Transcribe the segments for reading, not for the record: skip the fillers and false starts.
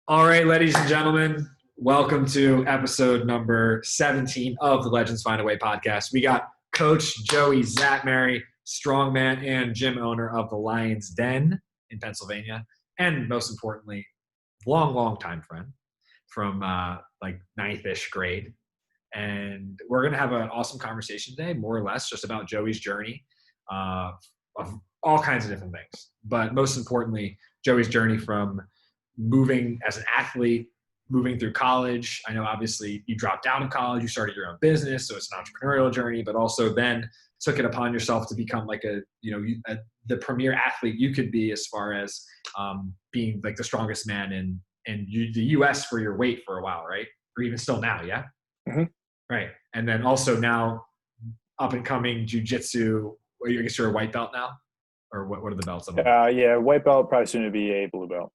All right, ladies and gentlemen, welcome to episode number 17 of the Legends Find a Way podcast. We got Coach JOEY SZATMARY, Strongman and gym owner of the Lion's Den in Pennsylvania, and most importantly, long time friend from like ninth-ish grade. And we're going to have an awesome conversation today, more or less, just about Joey's journey of all kinds of different things. But most importantly, Joey's journey from moving as an athlete, moving through college. I know obviously you dropped out of college, you started your own business, so it's an entrepreneurial journey, but also then took it upon yourself to become like the premier athlete you could be, as far as being like the strongest man in the U.S. for your weight for a while, right? Or even still now, yeah? Mm-hmm. Right. And then also now up and coming jiu-jitsu. I guess you're a white belt now? Or what are the belts? Yeah, white belt, probably soon to be a blue belt.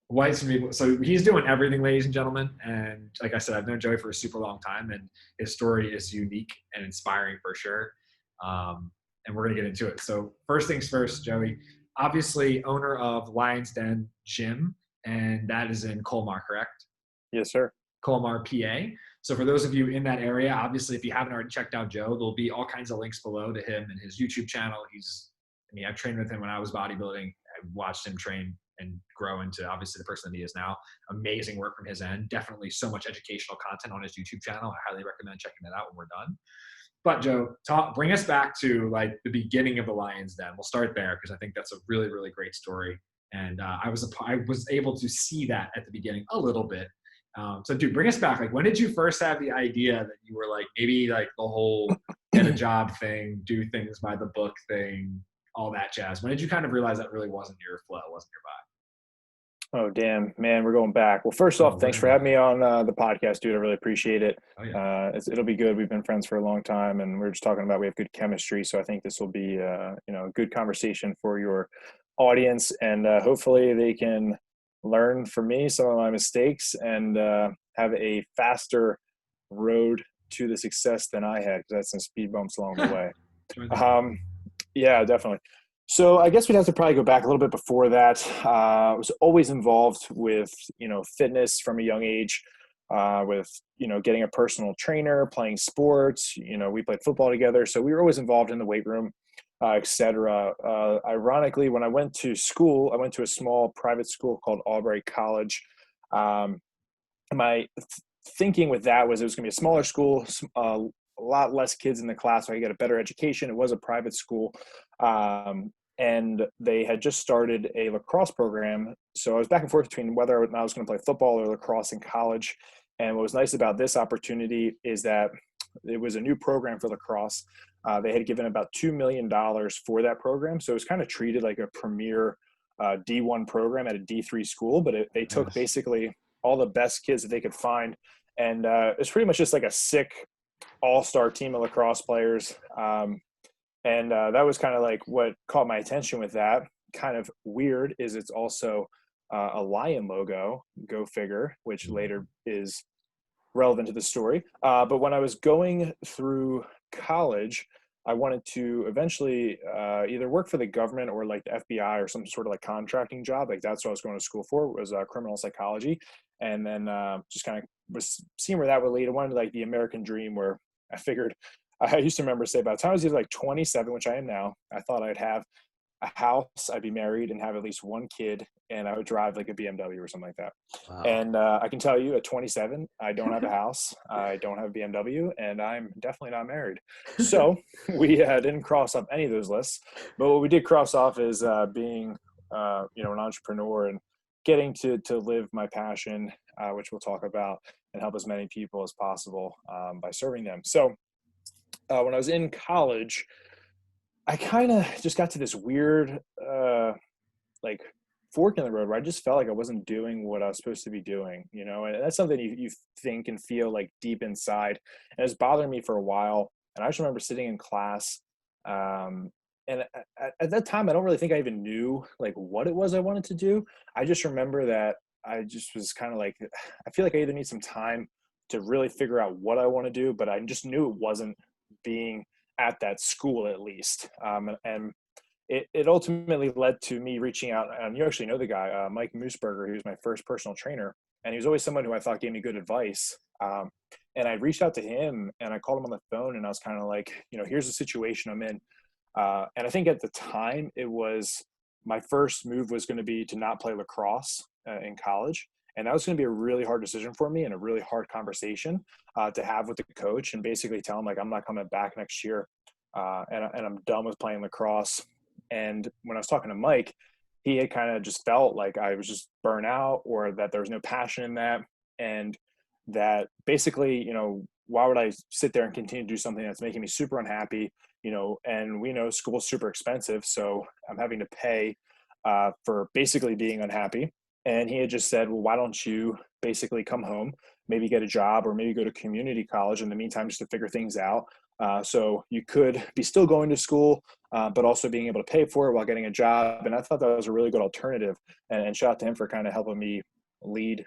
So he's doing everything, ladies and gentlemen. And like I said, I've known Joey for a super long time, and his story is unique and inspiring for sure. And we're going to get into it. So first things first, Joey, obviously owner of Lion's Den Gym, and that is in Colmar, correct? Yes, sir. Colmar, PA. So for those of you in that area, obviously, if you haven't already checked out Joe, there'll be all kinds of links below to him and his YouTube channel. I've trained with him when I was bodybuilding. I watched him train and grow into obviously the person that he is now. Amazing work from his end. Definitely so much educational content on his YouTube channel. I highly recommend checking that out when we're done. But Joe, bring us back to like the beginning of the Lion's Den. We'll start there because I think that's a really, really great story. And I was able to see that at the beginning a little bit. So dude, bring us back. Like, when did you first have the idea that you were like, maybe like the whole get a job thing, do things by the book thing, all that jazz? When did you kind of realize that really wasn't your flow, wasn't your vibe? Oh, damn, man, we're going back. Well, first off, thanks for having me on the podcast, dude. I really appreciate it. Oh, yeah. It'll be good. We've been friends for a long time, and we're just talking about we have good chemistry. So I think this will be, a good conversation for your audience, and hopefully they can learn from me some of my mistakes and have a faster road to the success than I had, because I had some speed bumps along the way. Yeah, definitely. So I guess we'd have to probably go back a little bit before that. I was always involved with, fitness from a young age, with, getting a personal trainer, playing sports. We played football together. So we were always involved in the weight room, et cetera. Ironically, when I went to school, I went to a small private school called Albury College. My thinking with that was it was going to be a smaller school, a lot less kids in the class, so I could get a better education. It was a private school. And they had just started a lacrosse program. So I was back and forth between whether or not I was going to play football or lacrosse in college. And what was nice about this opportunity is that it was a new program for lacrosse. They had given about $2 million for that program. So it was kind of treated like a premier D1 program at a D3 school, but they took basically all the best kids that they could find. And it's pretty much just like a sick all-star team of lacrosse players. And that was kind of like what caught my attention with that. Kind of weird is it's also a lion logo, go figure, which later is relevant to the story. But when I was going through college, I wanted to eventually either work for the government or like the FBI or some sort of like contracting job. Like that's what I was going to school for, was criminal psychology. And then just kind of was seeing where that would lead. I wanted like the American dream, where I figured, I used to remember say by the time I was either like 27, which I am now, I thought I'd have a house, I'd be married and have at least one kid, and I would drive like a BMW or something like that. Wow. And I can tell you at 27, I don't have a house, I don't have a BMW, and I'm definitely not married. So we didn't cross off any of those lists. But what we did cross off is being, an entrepreneur and getting to live my passion, which we'll talk about, and help as many people as possible by serving them. So when I was in college, I kind of just got to this weird, like fork in the road where I just felt like I wasn't doing what I was supposed to be doing, and that's something you think and feel like deep inside. And it's bothering me for a while. And I just remember sitting in class, and at that time, I don't really think I even knew like what it was I wanted to do. I just remember that I just was kind of like, I feel like I either need some time to really figure out what I want to do, but I just knew it wasn't being at that school at least. And it ultimately led to me reaching out, and you actually know the guy, Mike Moosberger, who was my first personal trainer. and he was always someone who I thought gave me good advice. And I reached out to him and I called him on the phone and I was kind of like, here's the situation I'm in. And I think at the time it was my first move was going to be to not play lacrosse in college. And that was going to be a really hard decision for me and a really hard conversation to have with the coach and basically tell him like, I'm not coming back next year. And I'm done with playing lacrosse. And when I was talking to Mike, he had kind of just felt like I was just burnt out or that there was no passion in that. And that basically, why would I sit there and continue to do something that's making me super unhappy, and we know school's super expensive. So I'm having to pay for basically being unhappy. And he had just said, well, why don't you basically come home, maybe get a job or maybe go to community college in the meantime, just to figure things out. So you could be still going to school, but also being able to pay for it while getting a job. And I thought that was a really good alternative. And shout out to him for kind of helping me lead,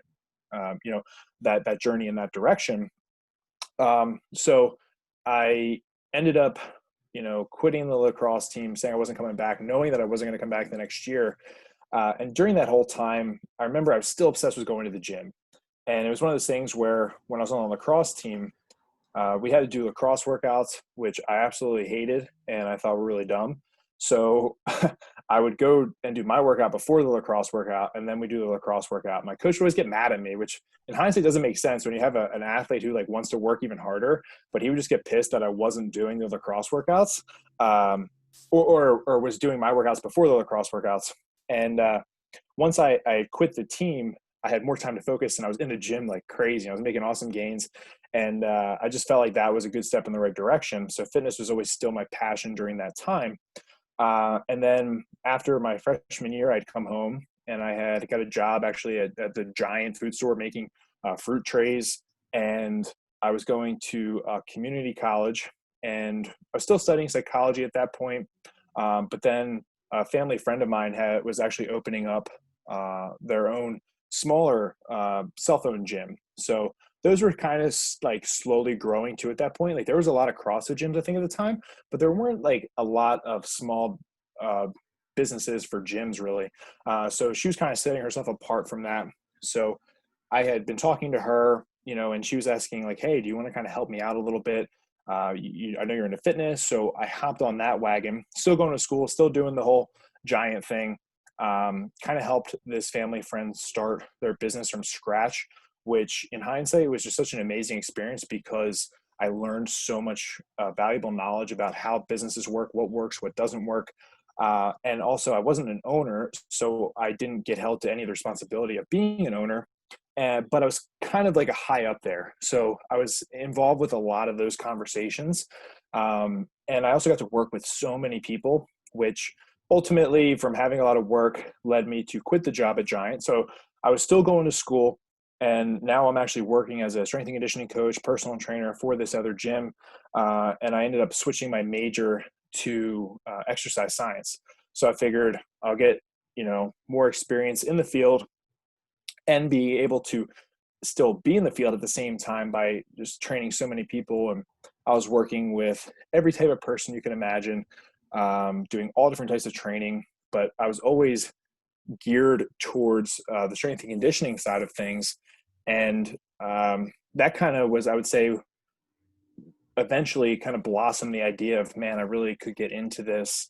that journey in that direction. So I ended up, quitting the lacrosse team, saying I wasn't coming back, knowing that I wasn't going to come back the next year. And during that whole time, I remember I was still obsessed with going to the gym. And it was one of those things where when I was on the lacrosse team, we had to do lacrosse workouts, which I absolutely hated and I thought were really dumb. So I would go and do my workout before the lacrosse workout, and then we do the lacrosse workout. My coach would always get mad at me, which in hindsight doesn't make sense when you have an athlete who like wants to work even harder, but he would just get pissed that I wasn't doing the lacrosse workouts, or was doing my workouts before the lacrosse workouts. And once I quit the team, I had more time to focus and I was in the gym like crazy. I was making awesome gains. And I just felt like that was a good step in the right direction. So fitness was always still my passion during that time. And then after my freshman year, I'd come home and I had got a job actually at the giant food store making fruit trays. And I was going to community college and I was still studying psychology at that point. But then a family friend of mine was actually opening up their own smaller self-owned gym. So those were kind of like slowly growing too at that point. Like there was a lot of CrossFit gyms, I think, at the time, but there weren't like a lot of small businesses for gyms really. So she was kind of setting herself apart from that. So I had been talking to her, and she was asking like, hey, do you want to kind of help me out a little bit? I know you're into fitness. So I hopped on that wagon, still going to school, still doing the whole giant thing. Kind of helped this family friend start their business from scratch, which in hindsight was just such an amazing experience because I learned so much valuable knowledge about how businesses work, what works, what doesn't work. And also I wasn't an owner, so I didn't get held to any of the responsibility of being an owner. But I was kind of like a high up there. So I was involved with a lot of those conversations. And I also got to work with so many people, which ultimately from having a lot of work led me to quit the job at Giant. So I was still going to school. And now I'm actually working as a strength and conditioning coach, personal trainer for this other gym. And I ended up switching my major to exercise science. So I figured I'll get, more experience in the field and be able to still be in the field at the same time by just training so many people. And I was working with every type of person you can imagine, doing all different types of training, but I was always geared towards the strength and conditioning side of things. And that kind of was, I would say, eventually kind of blossomed the idea of, man, I really could get into this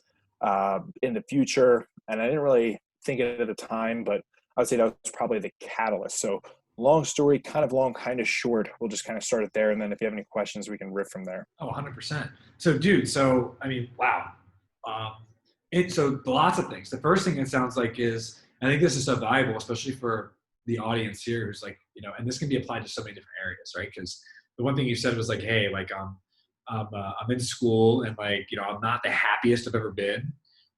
in the future. And I didn't really think it at the time, but I would say that was probably the catalyst. So long story, kind of long, kind of short. We'll just kind of start it there. And then if you have any questions, we can riff from there. Oh, 100%. So dude, I mean, wow. So lots of things. The first thing it sounds like is, I think this is so valuable, especially for the audience here who's like, and this can be applied to so many different areas, right? Because the one thing you said was like, hey, like I'm in school and like, I'm not the happiest I've ever been.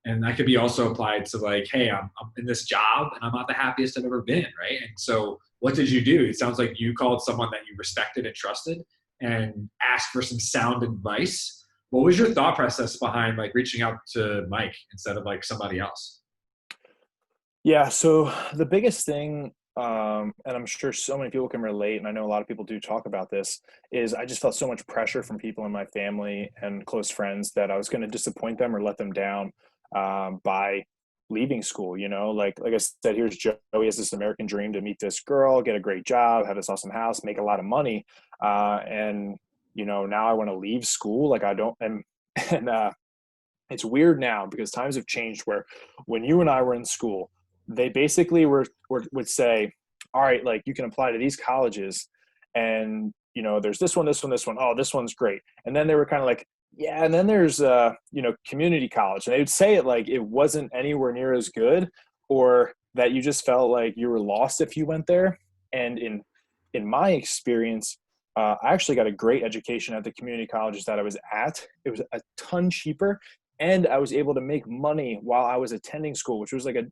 And that could be also applied to like, hey, I'm in this job and I'm not the happiest I've ever been, right? And so what did you do? It sounds like you called someone that you respected and trusted and asked for some sound advice. What was your thought process behind like reaching out to Mike instead of like somebody else? Yeah. So the biggest thing, and I'm sure so many people can relate, and I know a lot of people do talk about this, is I just felt so much pressure from people in my family and close friends that I was going to disappoint them or let them down by leaving school, like I said, here's Joe. He has this American dream to meet this girl, get a great job, have this awesome house, make a lot of money. And, now I want to leave school. Like I don't, and it's weird now because times have changed where when you and I were in school, they basically would say, all right, like you can apply to these colleges and, there's this one, this one, this one. Oh, this one's great. And then they were kind of like, yeah. And then there's, community college. And they would say it like it wasn't anywhere near as good, or that you just felt like you were lost if you went there. And in my experience, I actually got a great education at the community colleges that I was at. It was a ton cheaper. And I was able to make money while I was attending school, which was like a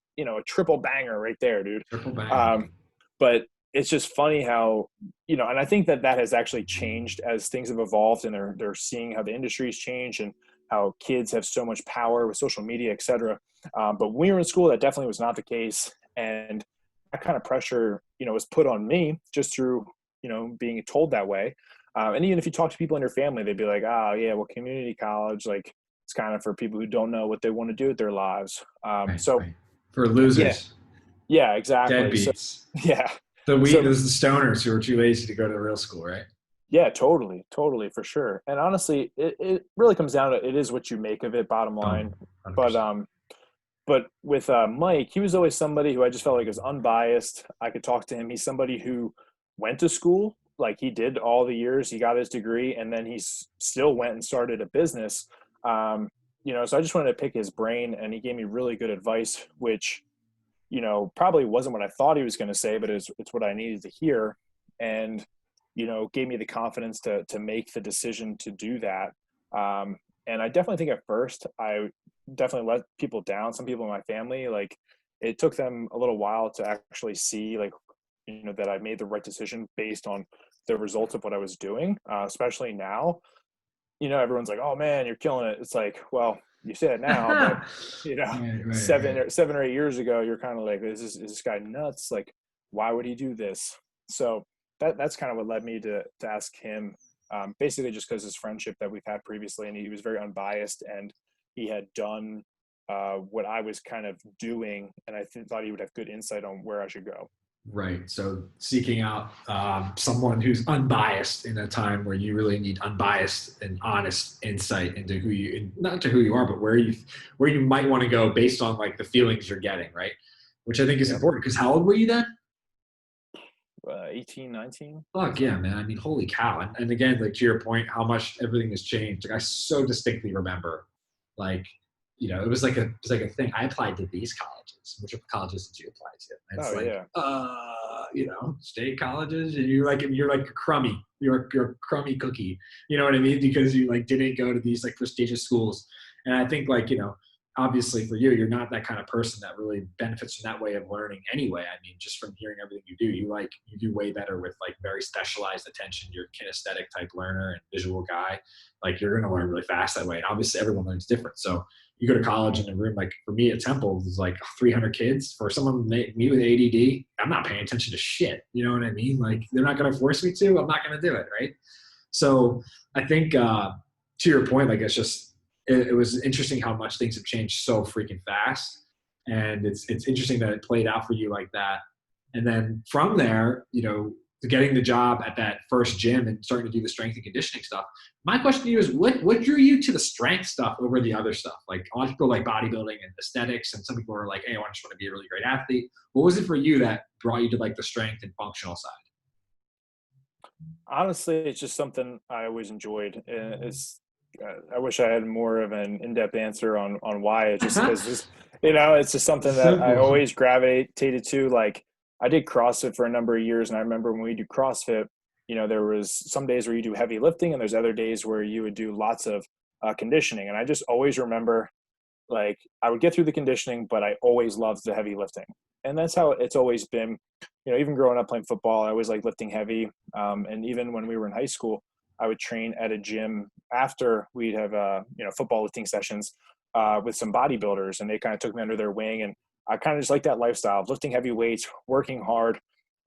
triple banger right there, dude. Triple bang. But it's just funny how, and I think that has actually changed as things have evolved, and they're seeing how the industry's changed and how kids have so much power with social media, et cetera. But when we were in school, that definitely was not the case. And that kind of pressure, was put on me just through, being told that way. And even if you talk to people in your family, they'd be like, oh yeah, well, community college, like, it's kind of for people who don't know what they want to do with their lives. Right. For yeah, losers. yeah, exactly. Deadbeats. So, yeah. Those are the stoners who are too lazy to go to real school, right? Yeah, totally, for sure. And honestly, it really comes down to, it is what you make of it, bottom line. 100%. But with Mike, he was always somebody who I just felt like was unbiased. I could talk to him. He's somebody who went to school, like he did all the years. He got his degree, and then he still went and started a business. So I just wanted to pick his brain, and he gave me really good advice, which, probably wasn't what I thought he was going to say, but it's what I needed to hear. And, gave me the confidence to make the decision to do that. And I definitely think at first I definitely let people down. Some people in my family, like it took them a little while to actually see like, that I made the right decision based on the results of what I was doing, especially now. Everyone's like, oh man, you're killing it. It's like, well, you say it now, but Right. 7 or 8 years ago, you're kind of like, is this guy nuts? Like, why would he do this? So that's kind of what led me to ask him, basically just because his friendship that we've had previously, and he was very unbiased, and he had done what I was kind of doing. And I thought he would have good insight on where I should go. Right. So seeking out someone who's unbiased in a time where you really need unbiased and honest insight into not to who you are, but where you might want to go based on like the feelings you're getting, right? Which I think is important, because how old were you then? 18, 19. Fuck yeah, man. I mean, holy cow. And again, like to your point, how much everything has changed. Like I so distinctly remember, like, it was like a thing. I applied to these colleges. Which colleges did you apply to? And it's state colleges, and you're like a crummy. You're a crummy cookie. You know what I mean? Because you like didn't go to these like prestigious schools. And I think like, obviously for you, you're not that kind of person that really benefits from that way of learning anyway. I mean, just from hearing everything you do, you do way better with like very specialized attention. You're a kinesthetic type learner and visual guy. Like you're going to learn really fast that way. And obviously everyone learns different. So you go to college in a room, like for me at Temple, it was like 300 kids. For someone like me with ADD, I'm not paying attention to shit. You know what I mean? Like they're not going to force me to, I'm not going to do it. Right. So I think to your point, like it's just, it was interesting how much things have changed so freaking fast. And it's interesting that it played out for you like that. And then from there, getting the job at that first gym and starting to do the strength and conditioning stuff. My question to you is what drew you to the strength stuff over the other stuff? Like a lot of people like bodybuilding and aesthetics, and some people are like, hey, I just want to be a really great athlete. What was it for you that brought you to like the strength and functional side? Honestly, it's just something I always enjoyed. I wish I had more of an in-depth answer on why. It's just because it's just something that I always gravitated to. Like I did CrossFit for a number of years, and I remember when we do CrossFit, there was some days where you do heavy lifting, and there's other days where you would do lots of conditioning. And I just always remember, like, I would get through the conditioning, but I always loved the heavy lifting, and that's how it's always been. Even growing up playing football, I always liked lifting heavy, and even when we were in high school, I would train at a gym after we'd have football lifting sessions with some bodybuilders, and they kind of took me under their wing. And I kind of just like that lifestyle of lifting heavy weights, working hard.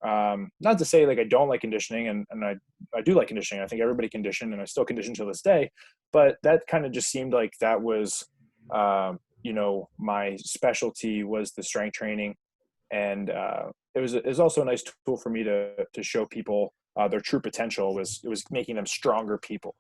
Not to say like I don't like conditioning, and I do like conditioning. I think everybody condition, and I still condition to this day. But that kind of just seemed like that was my specialty was the strength training. And it was also a nice tool for me to show people their true potential. It was making them stronger people.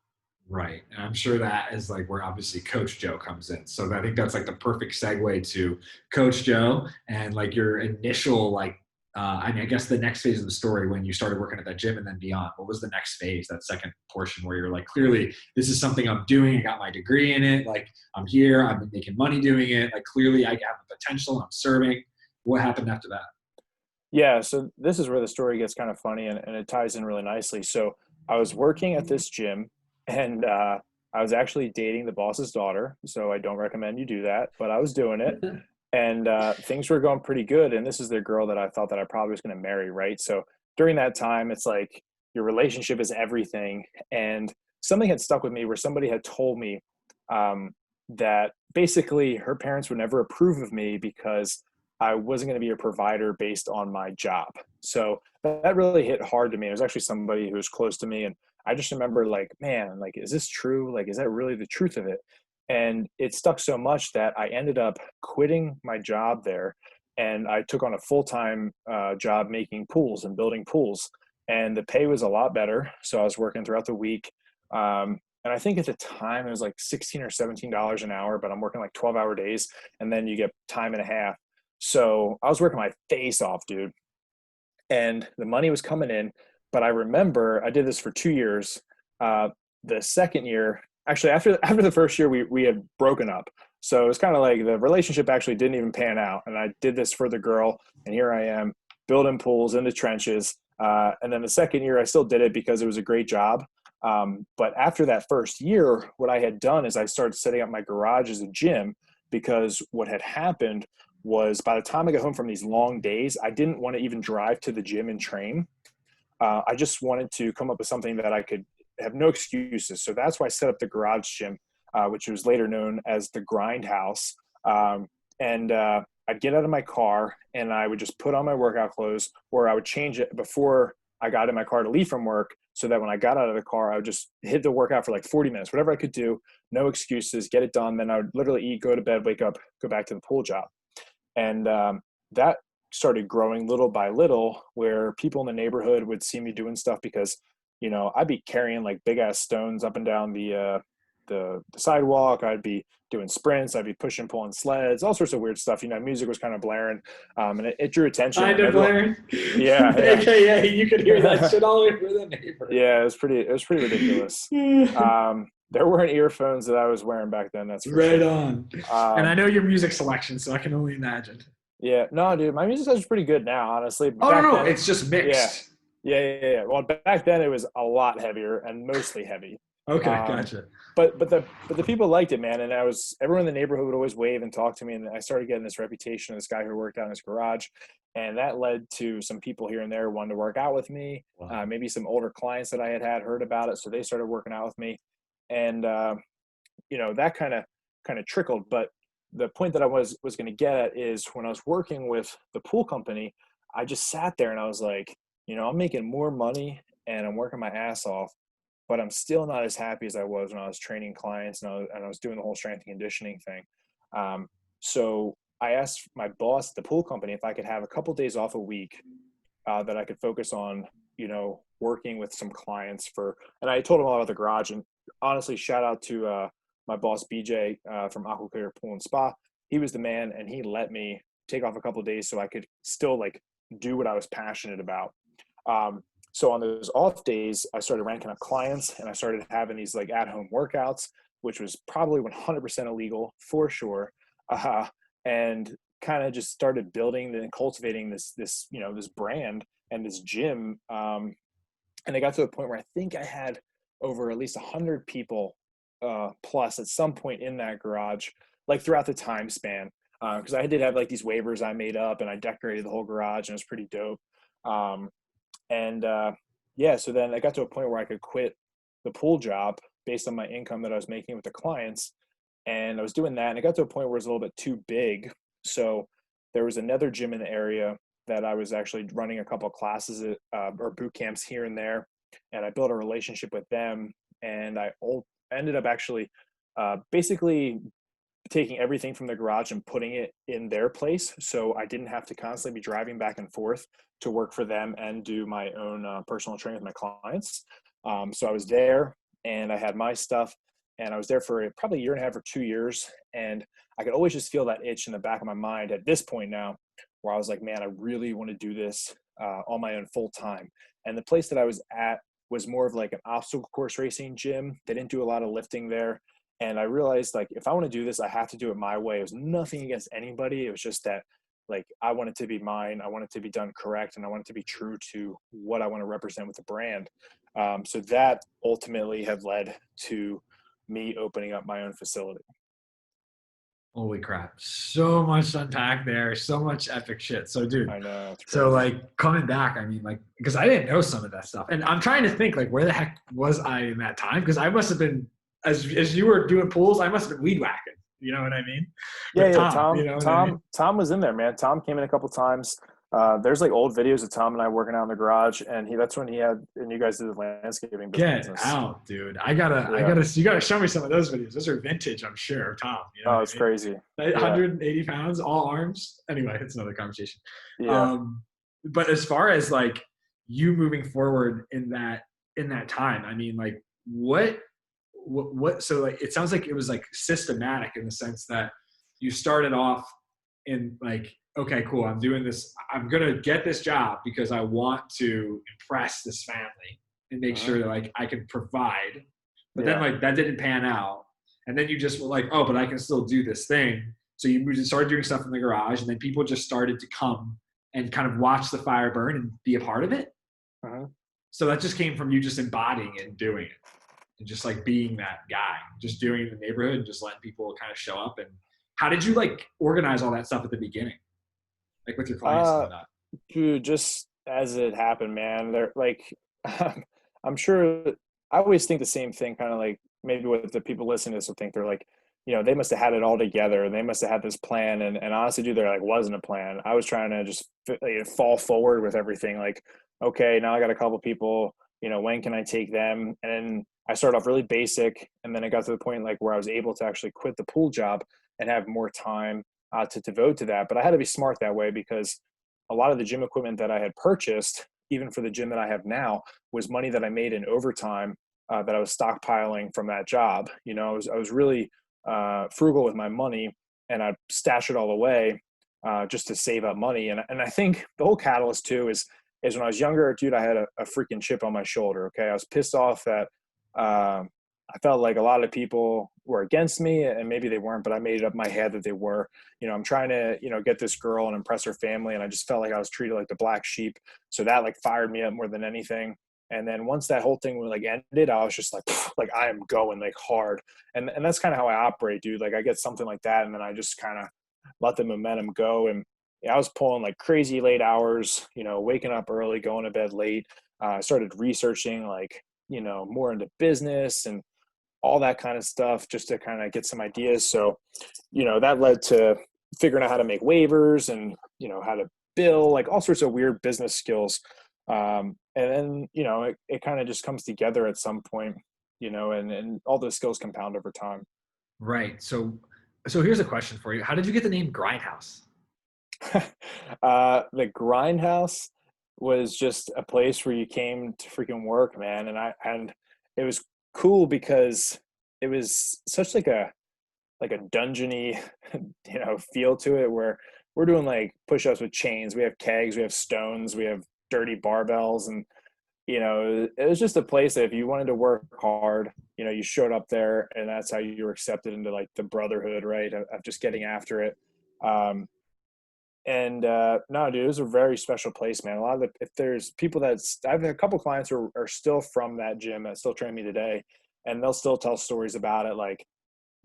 Right. And I'm sure that is like where obviously Coach Joe comes in. So I think that's like the perfect segue to Coach Joe and like your initial I mean, I guess the next phase of the story when you started working at that gym and then beyond. What was the next phase, that second portion where you're like, clearly this is something I'm doing. I got my degree in it. Like I'm here. I've been making money doing it. Like clearly I have the potential. I'm serving. What happened after that? Yeah, so this is where the story gets kind of funny, and it ties in really nicely. So I was working at this gym, and I was actually dating the boss's daughter. So I don't recommend you do that, but I was doing it, and things were going pretty good. And this is the girl that I thought that I probably was going to marry, right? So during that time, it's like your relationship is everything. And something had stuck with me where somebody had told me that basically her parents would never approve of me because I wasn't going to be a provider based on my job. So that really hit hard to me. It was actually somebody who was close to me. And I just remember like, man, like, is this true? Like, is that really the truth of it? And it stuck so much that I ended up quitting my job there. And I took on a full-time job making pools and building pools. And the pay was a lot better. So I was working throughout the week. And I think at the time it was like $16 or $17 an hour, but I'm working like 12-hour days. And then you get time and a half. So I was working my face off, dude. And the money was coming in. But I remember I did this for 2 years. The second year, actually after the first year, we had broken up. So it was kind of like the relationship actually didn't even pan out. And I did this for the girl. And here I am building pools in the trenches. And then the second year, I still did it because it was a great job. But after that first year, what I had done is I started setting up my garage as a gym, because what had happened was by the time I got home from these long days, I didn't want to even drive to the gym and train. I just wanted to come up with something that I could have no excuses. So that's why I set up the garage gym, which was later known as the Grind House. And I'd get out of my car and I would just put on my workout clothes, or I would change it before I got in my car to leave from work, so that when I got out of the car, I would just hit the workout for like 40 minutes, whatever I could do, no excuses, get it done. Then I would literally eat, go to bed, wake up, go back to the pool job. And that started growing little by little, where people in the neighborhood would see me doing stuff because, I'd be carrying like big ass stones up and down the sidewalk. I'd be doing sprints. I'd be pushing, pulling sleds, all sorts of weird stuff. Music was kind of blaring, and it drew attention. Kind of blaring. Yeah. AKA, you could hear that shit all over the neighborhood. Yeah, it was pretty ridiculous. There weren't earphones that I was wearing back then. That's for right sure. on. And I know your music selection, so I can only imagine. Yeah, no, dude, my music is pretty good now, honestly. Oh, no, it's just mixed. Yeah. Well, back then it was a lot heavier and mostly heavy. Okay, gotcha. But the people liked it, man. And everyone in the neighborhood would always wave and talk to me. And I started getting this reputation of this guy who worked out in his garage. And that led to some people here and there wanting to work out with me. Wow. Maybe some older clients that I had heard about it. So they started working out with me. And, that kind of trickled. But the point that I was going to get at is when I was working with the pool company, I just sat there and I was like, I'm making more money and I'm working my ass off, but I'm still not as happy as I was when I was training clients and I was doing the whole strength and conditioning thing. So I asked my boss at the pool company if I could have a couple of days off a week that I could focus on, working with some clients and I told him all about the garage. And honestly, shout out to my boss, BJ, from Aquacare Pool and Spa. He was the man, and he let me take off a couple of days so I could still do what I was passionate about. So on those off days, I started ranking up clients and I started having these at-home workouts, which was probably 100% illegal for sure. And kind of just started building and cultivating this brand and this gym. And it got to a point where I think I had over at least 100 people plus at some point in that garage, throughout the time span. Because I did have these waivers I made up and I decorated the whole garage and it was pretty dope. So then I got to a point where I could quit the pool job based on my income that I was making with the clients. And I was doing that. And it got to a point where it was a little bit too big. So there was another gym in the area that I was actually running a couple of classes at, or boot camps here and there. And I built a relationship with them. And I ended up actually basically taking everything from the garage and putting it in their place. So I didn't have to constantly be driving back and forth to work for them and do my own personal training with my clients. So I was there and I had my stuff, and I was there for probably a year and a half or 2 years. And I could always just feel that itch in the back of my mind at this point now, where I was like, man, I really want to do this on my own full time. And the place that I was at was more of like an obstacle course racing gym. They didn't do a lot of lifting there. And I realized, like, if I want to do this, I have to do it my way. It was nothing against anybody. It was just that, like, I want it to be mine. I want it to be done correct. And I want it to be true to what I want to represent with the brand. So that ultimately have led to me opening up my own facility. Holy crap. So much to unpack there. So much epic shit. So, dude, I know. It's so crazy. like coming back, I mean, like, because I didn't know some of that stuff. And I'm trying to think, like, where the heck was I in that time? Because I must have been, as you were doing pools, I must have been weed whacking. You know what I mean? With Yeah. Tom, you know what I mean? Tom was in there, man. Tom came in a couple times. There's like old videos of Tom and I working out in the garage, and that's when he had, and you guys did the landscaping Get business. out, dude. You gotta show me some of those videos. Those are vintage, I'm sure, of Tom. You know Oh, what it's I mean? crazy. 180 pounds, all arms. Anyway, it's another conversation. Yeah. But as far as like you moving forward in that time, I mean, like what so like it sounds like it was like systematic in the sense that you started off in like, okay, cool, I'm doing this, I'm gonna get this job because I want to impress this family and make sure that like I can provide. But then like that didn't pan out. And then you just were like, oh, but I can still do this thing. So you started doing stuff in the garage, and then people just started to come and kind of watch the fire burn and be a part of it. So that just came from you just embodying it and doing it, and just like being that guy, just doing it in the neighborhood and just letting people kind of show up. And how did you like organize all that stuff at the beginning, like with your clients and whatnot? Dude, just as it happened, man. They're like, I'm sure. I always think the same thing, kind of like maybe what the people listening to this will think. They're like, they must have had it all together, and they must have had this plan. And honestly, dude, there like wasn't a plan. I was trying to just fall forward with everything. Like, okay, now I got a couple people. When can I take them? And then I started off really basic, and then it got to the point like where I was able to actually quit the pool job and have more time to devote to that. But I had to be smart that way, because a lot of the gym equipment that I had purchased, even for the gym that I have now, was money that I made in overtime that I was stockpiling from that job. I was really frugal with my money, and I'd stash it all away just to save up money. And I think the whole catalyst too is when I was younger, dude, I had a freaking chip on my shoulder. Okay. I was pissed off that I felt like a lot of people were against me, and maybe they weren't, but I made it up in my head that they were. I'm trying to, get this girl and impress her family, and I just felt like I was treated like the black sheep. So that like fired me up more than anything. And then once that whole thing like ended, I was just like I am going like hard. And that's kind of how I operate, dude. Like I get something like that, and then I just kind of let the momentum go. And I was pulling like crazy late hours, waking up early, going to bed late. I started researching like, more into business and all that kind of stuff, just to kind of get some ideas. So, that led to figuring out how to make waivers and, how to bill, like all sorts of weird business skills. And then, it kind of just comes together at some point, and all those skills compound over time. Right. So here's a question for you. How did you get the name Grindhouse? The Grindhouse was just a place where you came to freaking work, man. And it was cool because it was such like a dungeony, feel to it, where we're doing like push-ups with chains. We have kegs, we have stones, we have dirty barbells. And, it was just a place that if you wanted to work hard, you showed up there, and that's how you were accepted into like the brotherhood, right? Of just getting after it. No, dude, it was a very special place, man. If there's people I've had a couple clients who are still from that gym that still train me today, and they'll still tell stories about it. Like,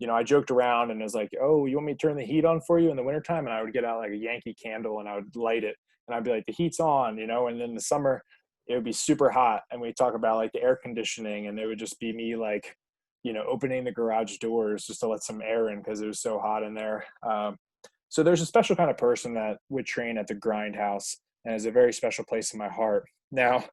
I joked around and was like, oh, you want me to turn the heat on for you in the wintertime? And I would get out like a Yankee candle and I would light it, and I'd be like, the heat's on, and then in the summer it would be super hot. And we talk about like the air conditioning, and it would just be me like, opening the garage doors just to let some air in because it was so hot in there. So there's a special kind of person that would train at the Grindhouse, and is a very special place in my heart. Now,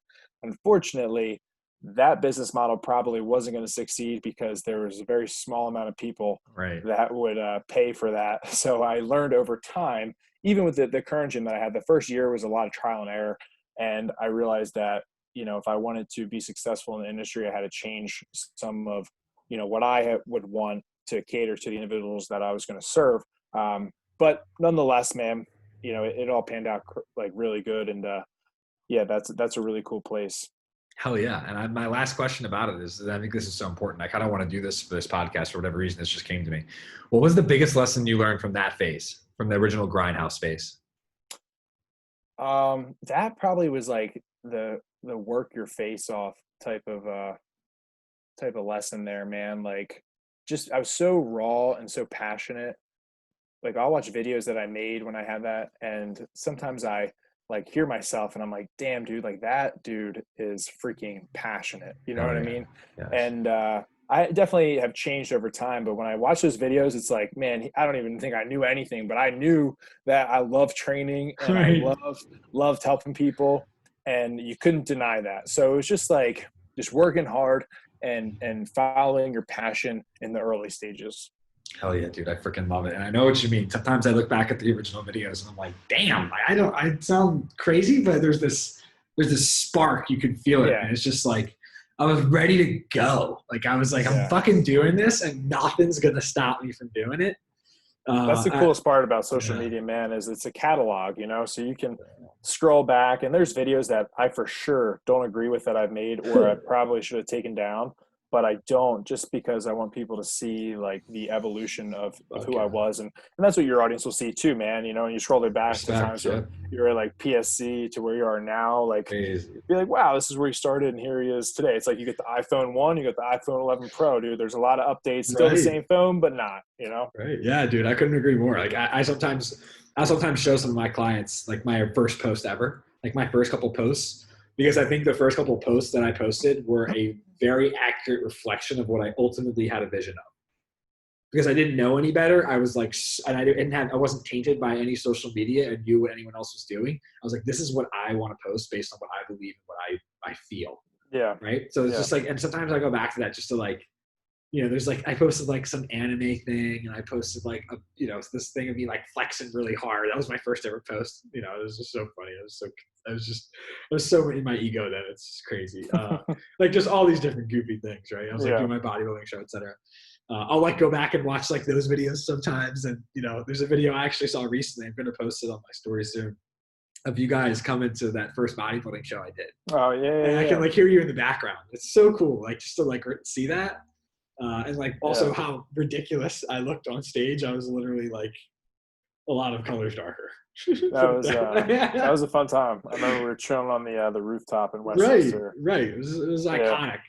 unfortunately, that business model probably wasn't going to succeed because there was a very small amount of people Right. that would pay for that. So I learned over time, even with the current gym that I had, the first year was a lot of trial and error. And I realized that, if I wanted to be successful in the industry, I had to change some of, what I would want to cater to the individuals that I was going to serve. But nonetheless, man, it all panned out like really good. And yeah, that's a really cool place. Hell yeah. And my last question about it is, I think this is so important. I kind of want to do this for this podcast for whatever reason. This just came to me. What was the biggest lesson you learned from that phase, from the original grindhouse phase? That probably was like the work your face off type of lesson there, man. Like, just I was so raw and so passionate. Like, I'll watch videos that I made when I had that, and sometimes I like hear myself and I'm like, damn, dude, like that dude is freaking passionate. You know Oh what I yeah. mean? Yes. And I definitely have changed over time, but when I watch those videos, it's like, man, I don't even think I knew anything, but I knew that I love training and I Right. loved helping people, and you couldn't deny that. So it was just like just working hard and following your passion in the early stages. Hell yeah, dude. I freaking love it. And I know what you mean. Sometimes I look back at the original videos and I'm like, damn, I sound crazy, but there's this spark. You can feel it. Yeah. And it's just like, I was ready to go. Like, I was like, I'm Yeah. fucking doing this and nothing's going to stop me from doing it. That's the coolest part about social Yeah. media, man, is it's a catalog, so you can scroll back and there's videos that I for sure don't agree with that I've made or I probably should have taken down, but I don't, just because I want people to see like the evolution of who I was. And that's what your audience will see too, man. And you scroll it back to times where you're at like PSC to where you are now, like Crazy. be like, wow, this is where he started and here he is today. It's like you get the iPhone 1, you get the iPhone 11 Pro, dude. There's a lot of updates, still the same phone, but not, Right. Yeah, dude. I couldn't agree more. Like I sometimes show some of my clients like my first post ever, like my first couple posts, because I think the first couple posts that I posted were a very accurate reflection of what I ultimately had a vision of. Because I didn't know any better. I was like, and I wasn't tainted by any social media and knew what anyone else was doing. I was like, this is what I want to post based on what I believe and what I feel. Yeah. Right. So it's just like, and sometimes I go back to that just to like, there's like, I posted like some anime thing and I posted like, this thing of me like flexing really hard. That was my first ever post. It was just so funny. I was so in my ego that it's just crazy. Like just all these different goofy things, right? I was like doing my bodybuilding show, etc. I'll like go back and watch like those videos sometimes. And, there's a video I actually saw recently. I'm going to post it on my story soon of you guys coming to that first bodybuilding show I did. Oh yeah. And I can like hear you in the background. It's so cool. Like just to like see that. And like also how ridiculous I looked on stage. I was literally like a lot of colors darker. That was a fun time. I remember we were chilling on the rooftop in Westchester. Right. It was iconic.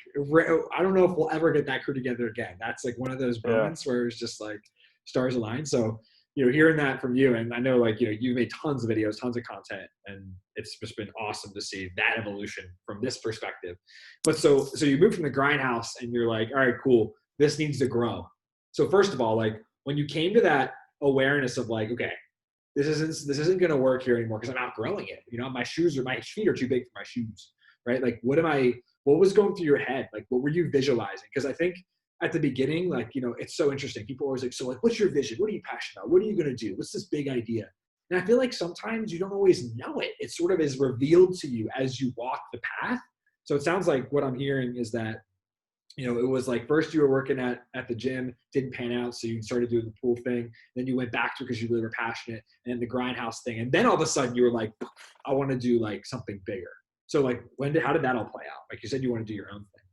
I don't know if we'll ever get that crew together again. That's like one of those moments where it's just like stars align. So, hearing that from you, and I know like, you made tons of videos, tons of content, and it's just been awesome to see that evolution from this perspective. But so you moved from the grindhouse and you're like, all right, cool. This needs to grow. So first of all, like when you came to that awareness of like, okay, this isn't going to work here anymore because I'm outgrowing it. My feet are too big for my shoes, right? Like what was going through your head? Like what were you visualizing? Because I think at the beginning, like, it's so interesting. People are always like, so like, what's your vision? What are you passionate about? What are you going to do? What's this big idea? And I feel like sometimes you don't always know it. It sort of is revealed to you as you walk the path. So it sounds like what I'm hearing is that, it was like first you were working at the gym, didn't pan out, so you started doing the pool thing. Then you went back to it because you really were passionate, and then the grindhouse thing. And then all of a sudden you were like, I want to do like something bigger. So like how did that all play out? Like you said, you want to do your own thing.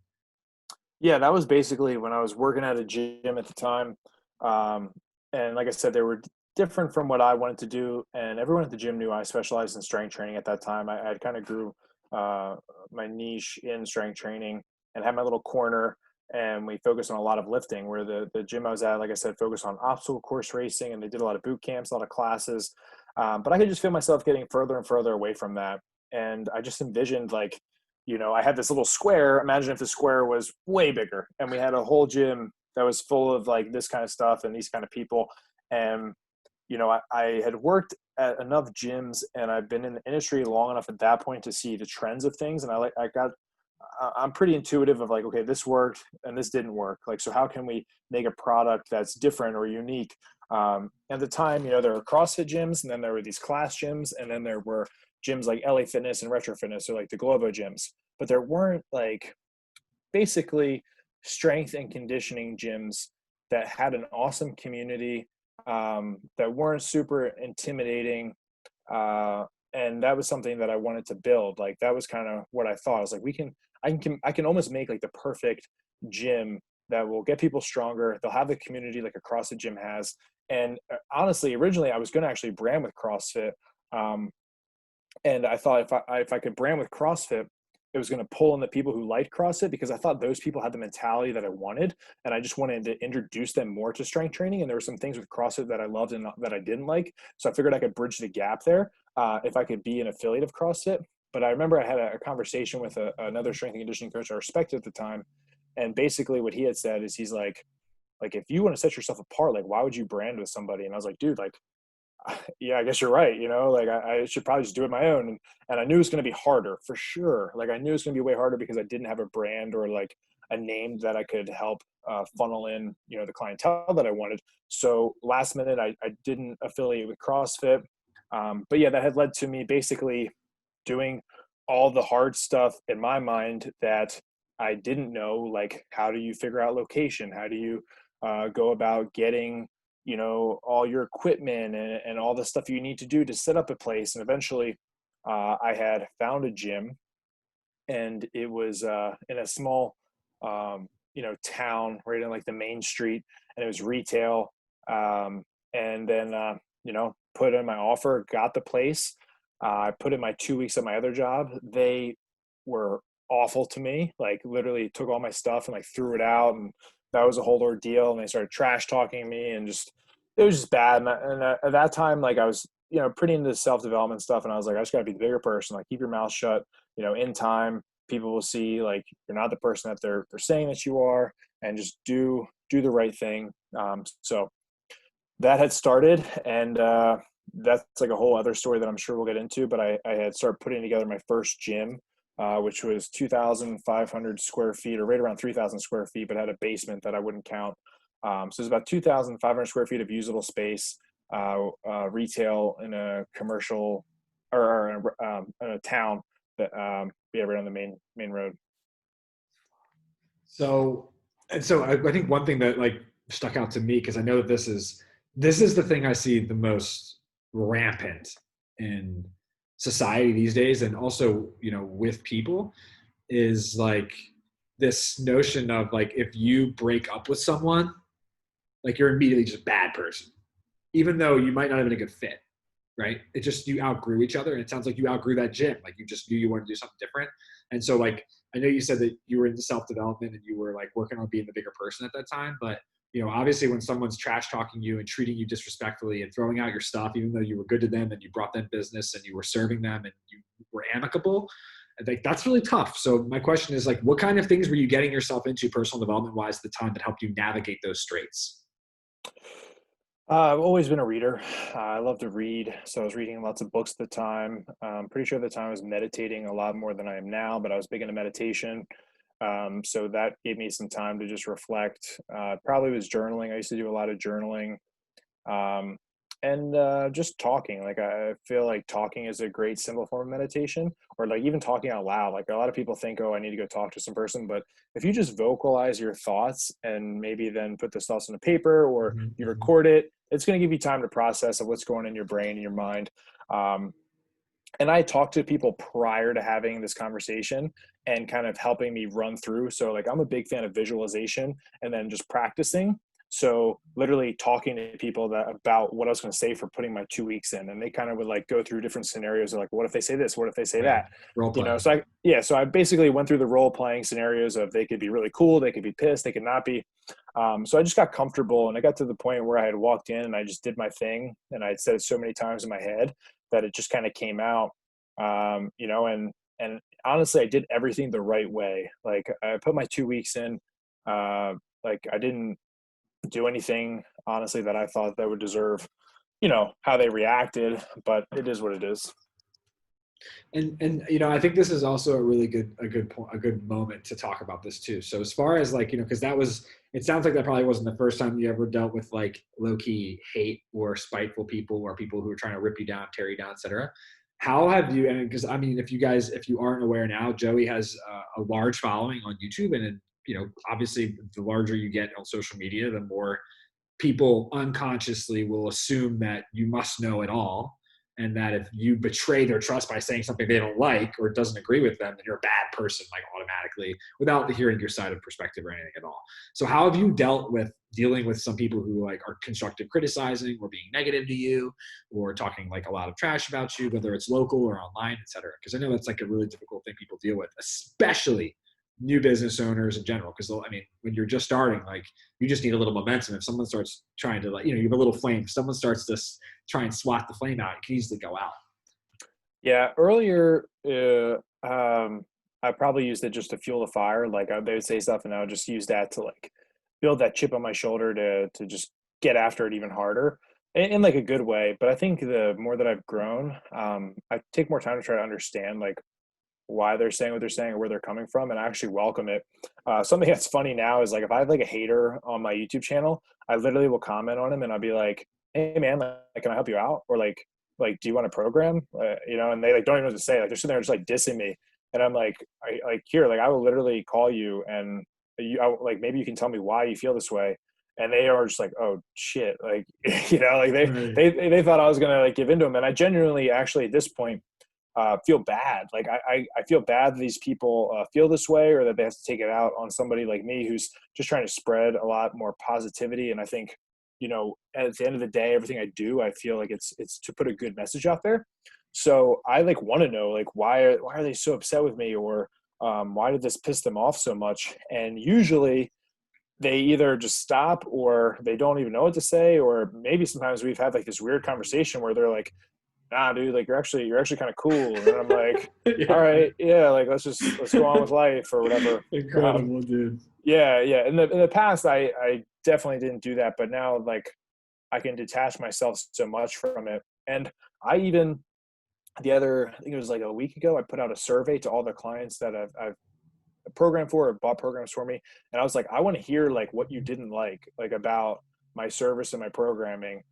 Yeah, that was basically when I was working at a gym at the time. And like I said, they were different from what I wanted to do. And everyone at the gym knew I specialized in strength training at that time. I kind of grew my niche in strength training and had my little corner, and we focused on a lot of lifting, where the gym I was at, like I said, focused on obstacle course racing, and they did a lot of boot camps, a lot of classes. But I could just feel myself getting further and further away from that. And I just envisioned like, I had this little square. Imagine if the square was way bigger and we had a whole gym that was full of like this kind of stuff and these kind of people. And, I had worked at enough gyms and I've been in the industry long enough at that point to see the trends of things. And I'm pretty intuitive of like, okay, this worked and this didn't work. Like, so how can we make a product that's different or unique? At the time, you know, there were CrossFit gyms, and then there were these class gyms, and then there were gyms like LA Fitness and Retro Fitness, or like the Globo gyms. But there weren't like basically strength and conditioning gyms that had an awesome community, that weren't super intimidating. And that was something that I wanted to build. Like that was kind of what I thought. I was like, I can almost make like the perfect gym that will get people stronger. They'll have the community like a CrossFit gym has. And honestly, originally I was going to actually brand with CrossFit. And I thought if I could brand with CrossFit, it was going to pull in the people who liked CrossFit, because I thought those people had the mentality that I wanted. And I just wanted to introduce them more to strength training. And there were some things with CrossFit that I loved and that I didn't like. So I figured I could bridge the gap there, if I could be an affiliate of CrossFit. But I remember I had a conversation with another strength and conditioning coach I respected at the time. And basically what he had said is, he's like, if you want to set yourself apart, like, why would you brand with somebody? And I was like, dude, like, yeah, I guess you're right. You know, like I should probably just do it my own. And I knew it was going to be harder for sure. Like I knew it was going to be way harder because I didn't have a brand or like a name that I could help funnel in, you know, the clientele that I wanted. So last minute, I didn't affiliate with CrossFit. But yeah, that had led to me basically doing all the hard stuff in my mind that I didn't know. Like, how do you figure out location? How do you go about getting, you know, all your equipment and all the stuff you need to do to set up a place? And eventually I had found a gym, and it was in a small, you know, town right in like the main street, and it was retail. And then, you know, put in my offer, got the place. I put in my 2 weeks at my other job. They were awful to me, like literally took all my stuff and like threw it out. And that was a whole ordeal. And they started trash talking me, and just, it was just bad. And at that time, like I was, you know, pretty into self-development stuff. And I was like, I just gotta be the bigger person. Like, keep your mouth shut, you know, in time, people will see like you're not the person that they're saying that you are, and just do the right thing. So that had started, and that's like a whole other story that I'm sure we'll get into. But I had started putting together my first gym, which was 2,500 square feet, or right around 3,000 square feet, but had a basement that I wouldn't count. So it's about 2,500 square feet of usable space, retail in a commercial, or in a town that, yeah, right on the main road. So, I think one thing that like stuck out to me, because I know that this is the thing I see the most rampant in society these days, and also, you know, with people, is like this notion of like, if you break up with someone, like you're immediately just a bad person, even though you might not have been a good fit, right? It just, you outgrew each other, and it sounds like you outgrew that gym. Like you just knew you wanted to do something different. And so like, I know you said that you were into self-development and you were like working on being the bigger person at that time, but you know, obviously when someone's trash talking you and treating you disrespectfully and throwing out your stuff, even though you were good to them and you brought them business and you were serving them and you were amicable, I think that's really tough. So my question is like, what kind of things were you getting yourself into personal development wise at the time that helped you navigate those straits? I've always been a reader. I love to read. So I was reading lots of books at the time. I'm pretty sure at the time I was meditating a lot more than I am now, but I was big into meditation. So that gave me some time to just reflect. Probably was journaling. I used to do a lot of journaling. Um, and just talking. Like I feel like talking is a great simple form of meditation, or like even talking out loud. Like a lot of people think, oh, I need to go talk to some person, but if you just vocalize your thoughts and maybe then put those thoughts on a paper, or you Mm-hmm. record it, it's going to give you time to process of what's going on in your brain and your mind. Um, and I talked to people prior to having this conversation and kind of helping me run through. So like, I'm a big fan of visualization and then just practicing. So literally talking to people about what I was going to say for putting my 2 weeks in, and they kind of would like go through different scenarios of like, what if they say this? What if they say Right. that? Role You know, play. so I basically went through the role playing scenarios of, they could be really cool, they could be pissed, they could not be. So I just got comfortable, and I got to the point where I had walked in and I just did my thing, and I had said it so many times in my head that it just kind of came out. You know, and honestly, I did everything the right way. Like I put my 2 weeks in. Like I didn't do anything honestly that I thought that would deserve, you know, how they reacted, but it is what it is. And I think this is also a really good moment to talk about this too. So as far as like, because it sounds like that probably wasn't the first time you ever dealt with like low key hate or spiteful people or people who are trying to rip you down, tear you down, etc. How have you? And because I mean, if you aren't aware now, Joey has a large following on YouTube, and obviously the larger you get on social media, the more people unconsciously will assume that you must know it all, and that if you betray their trust by saying something they don't like or doesn't agree with them, then you're a bad person, like automatically, without hearing your side of perspective or anything at all. So how have you dealing with some people who like are constructive criticizing or being negative to you or talking like a lot of trash about you, whether it's local or online, et cetera? Because I know that's like a really difficult thing people deal with, especially new business owners in general. Because I mean, when you're just starting, like you just need a little momentum. If someone starts trying to you have a little flame, if someone starts to try and swat the flame out, it can easily go out. Yeah, earlier, I probably used it just to fuel the fire. Like they would say stuff, and I would just use that to like build that chip on my shoulder to just get after it even harder, in like a good way. But I think the more that I've grown, I take more time to try to understand like why they're saying what they're saying or where they're coming from, and I actually welcome it. Something that's funny now is like if I have like a hater on my YouTube channel, I literally will comment on him and I'll be like, "Hey man, like, can I help you out?" Or like, "Do you want a program?" And they like don't even know what to say. Like they're sitting there just like dissing me, and I'm like, here, like I will literally call you and like maybe you can tell me why you feel this way. And they are just like, "Oh shit," like like Right. they thought I was gonna like give into them, and I genuinely actually at this point feel bad. Like I feel bad that these people feel this way, or that they have to take it out on somebody like me who's just trying to spread a lot more positivity. And I think, at the end of the day, everything I do, I feel like it's to put a good message out there. So I like want to know like why are they so upset with me, or why did this piss them off so much? And usually they either just stop or they don't even know what to say, or maybe sometimes we've had like this weird conversation where they're like, "Nah, dude, like you're actually kind of cool." And I'm like, "All Yeah. right, yeah, like let's go on with life or whatever." Incredible, dude. Yeah, yeah. In the past, I definitely didn't do that, but now like I can detach myself so much from it. And I even I think it was like a week ago, I put out a survey to all the clients that I've programmed for or bought programs for me, and I was like, I want to hear like what you didn't like about my service and my programming,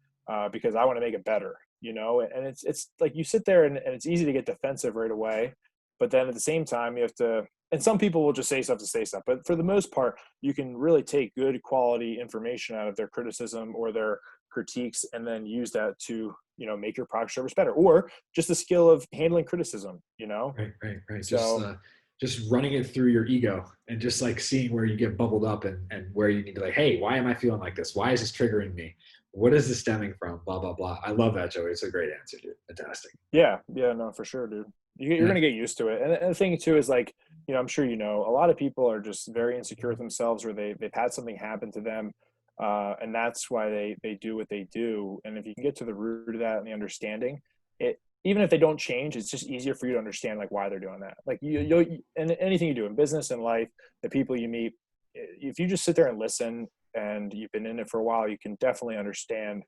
because I want to make it better. And it's like you sit there and it's easy to get defensive right away, but then at the same time you have to. And some people will just say stuff to say stuff, but for the most part, you can really take good quality information out of their criticism or their critiques, and then use that to make your product service better, or just the skill of handling criticism. Right. So Just running it through your ego and just like seeing where you get bubbled up and where you need to like, hey, why am I feeling like this? Why is this triggering me? What is this stemming from? Blah, blah, blah. I love that, Joey. It's a great answer, dude. Fantastic. yeah, no, for sure, dude. You're Yeah. gonna get used to it. And the thing too is like, I'm sure a lot of people are just very insecure with themselves, or they've had something happen to them, and that's why they do what they do. And if you can get to the root of that and the understanding, it even if they don't change, it's just easier for you to understand like why they're doing that. Like and anything you do in business and life, the people you meet, if you just sit there and listen and you've been in it for a while, you can definitely understand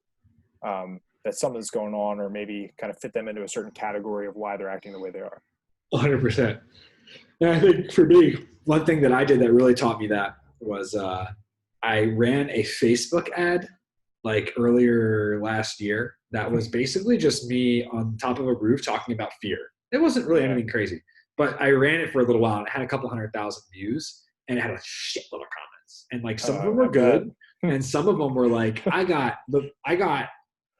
that something's going on, or maybe kind of fit them into a certain category of why they're acting the way they are. 100%. And I think for me, one thing that I did that really taught me that was I ran a Facebook ad like earlier last year that was basically just me on top of a roof talking about fear. It wasn't really Yeah. anything crazy, but I ran it for a little while and it had a couple 100,000 views and it had a shitload of comments. And like some of them I were bet. good and some of them were like, I got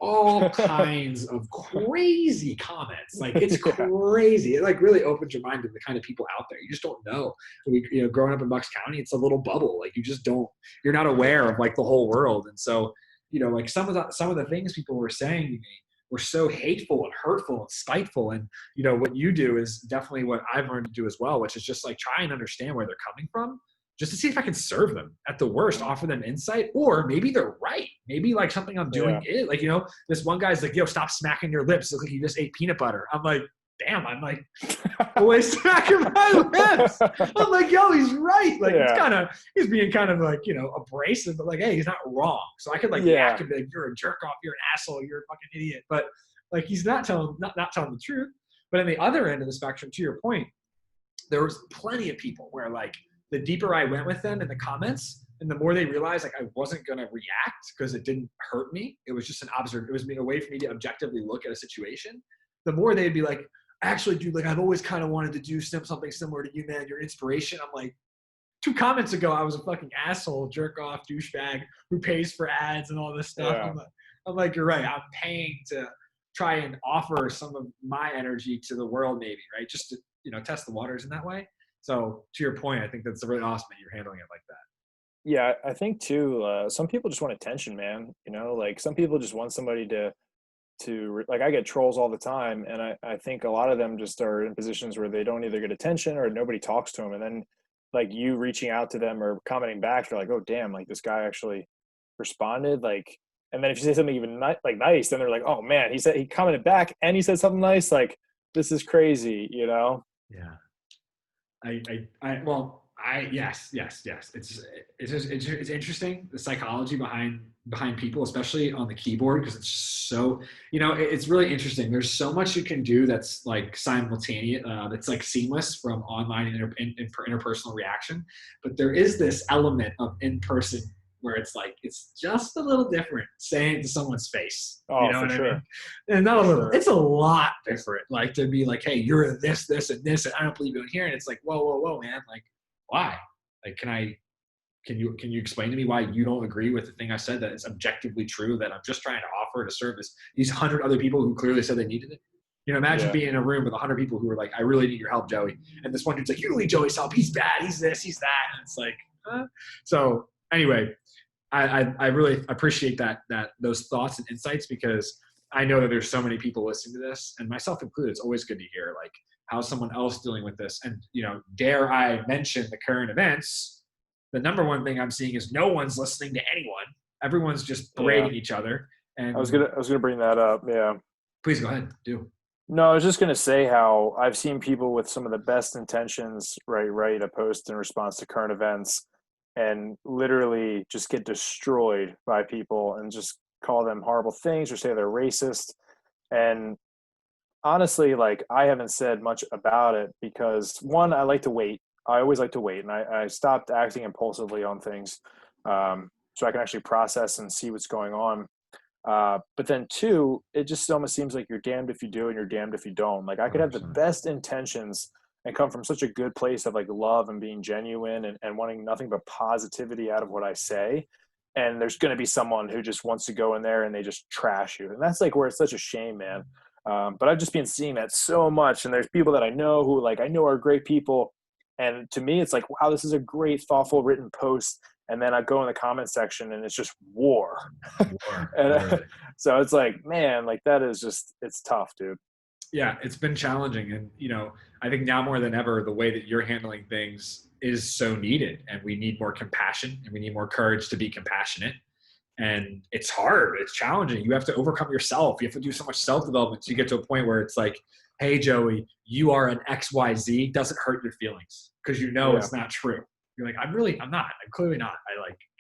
all kinds of crazy comments. Like it's Yeah. crazy. It like really opens your mind to the kind of people out there. You just don't know. Growing up in Bucks County, it's a little bubble. Like you're not aware of like the whole world. And so, like some of the things people were saying to me were so hateful and hurtful and spiteful. And, what you do is definitely what I've learned to do as well, which is just like try and understand where they're coming from, just to see if I can serve them. At the worst, offer them insight, or maybe they're right. Maybe like something I'm doing Yeah. is like, this one guy's like, yo, stop smacking your lips. Look like you just ate peanut butter. I'm like, damn, I'm like always smacking my lips. I'm like, yo, he's right. Like Yeah. he's being kind of like, abrasive, but like, hey, he's not wrong. So I could like Yeah. react and be like, you're a jerk off, you're an asshole, you're a fucking idiot. But like he's not telling the truth. But on the other end of the spectrum, to your point, there was plenty of people where like the deeper I went with them in the comments and the more they realized like I wasn't going to react because it didn't hurt me. It was just it was a way for me to objectively look at a situation. The more they'd be like, actually, dude, like I've always kind of wanted to do something similar to you, man. Your inspiration. I'm like, 2 comments ago, I was a fucking asshole, jerk off, douchebag who pays for ads and all this stuff. Yeah. I'm like, you're right. I'm paying to try and offer some of my energy to the world, maybe, right? Just to, test the waters in that way. So to your point, I think that's really awesome that you're handling it like that. Yeah, I think too, some people just want attention, man. Like some people just want somebody to like, I get trolls all the time, and I think a lot of them just are in positions where they don't either get attention or nobody talks to them. And then like you reaching out to them or commenting back, they're like, oh damn, like this guy actually responded. Like, and then if you say something even nice, then they're like, oh man, he commented back and he said something nice. Like, this is crazy, Yeah. Yes. It's interesting, the psychology behind people, especially on the keyboard, because it's so, it's really interesting. There's so much you can do that's like simultaneous, that's like seamless from online and interpersonal reaction. But there is this element of in-person where it's like, it's just a little different saying it to someone's face. Oh, you know what sure. I mean? And not a little, Sure. it's a lot different. Like to be like, hey, you're this, this, and this, and I don't believe you in here. And it's like, whoa, man. Like, why? Like, can you explain to me why you don't agree with the thing I said that is objectively true, that I'm just trying to offer to service these 100 other people who clearly said they needed it? Imagine being in a room with 100 people who are like, I really need your help, Joey. And this one dude's like, you don't need Joey's help. He's bad. He's this, he's that. And it's like, So anyway, I really appreciate that those thoughts and insights, because I know that there's so many people listening to this, and myself included. It's always good to hear like how's someone else dealing with this. And dare I mention the current events? The number one thing I'm seeing is no one's listening to anyone. Everyone's just berating each other. And I was gonna bring that up. Yeah. Please go ahead. Do. No, I was just gonna say how I've seen people with some of the best intentions write a post in response to current events and literally just get destroyed by people and just call them horrible things or say they're racist. And honestly, like, I haven't said much about it because, one, I like to wait. I always like to wait, and I stopped acting impulsively on things, so I can actually process and see what's going on. But then two, it just almost seems like you're damned if you do and you're damned if you don't. Like, I could have the 100%. best intentions and come from such a good place of like love and being genuine and wanting nothing but positivity out of what I say. And there's going to be someone who just wants to go in there and they just trash you. And that's like where it's such a shame, man. But I've just been seeing that so much. And there's people that I know who, like, I know are great people. And to me, it's like, wow, this is a great, thoughtful, written post. And then I go in the comment section and it's just war. And so it's like, man, like that is just, it's tough, dude. Yeah, it's been challenging. And, I think now more than ever, the way that you're handling things is so needed. And we need more compassion, and we need more courage to be compassionate. And it's hard. It's challenging. You have to overcome yourself. You have to do so much self-development so you get to a point where it's like, hey, Joey, you are an XYZ. Doesn't hurt your feelings because it's not true. You're like, I'm not. I'm clearly not.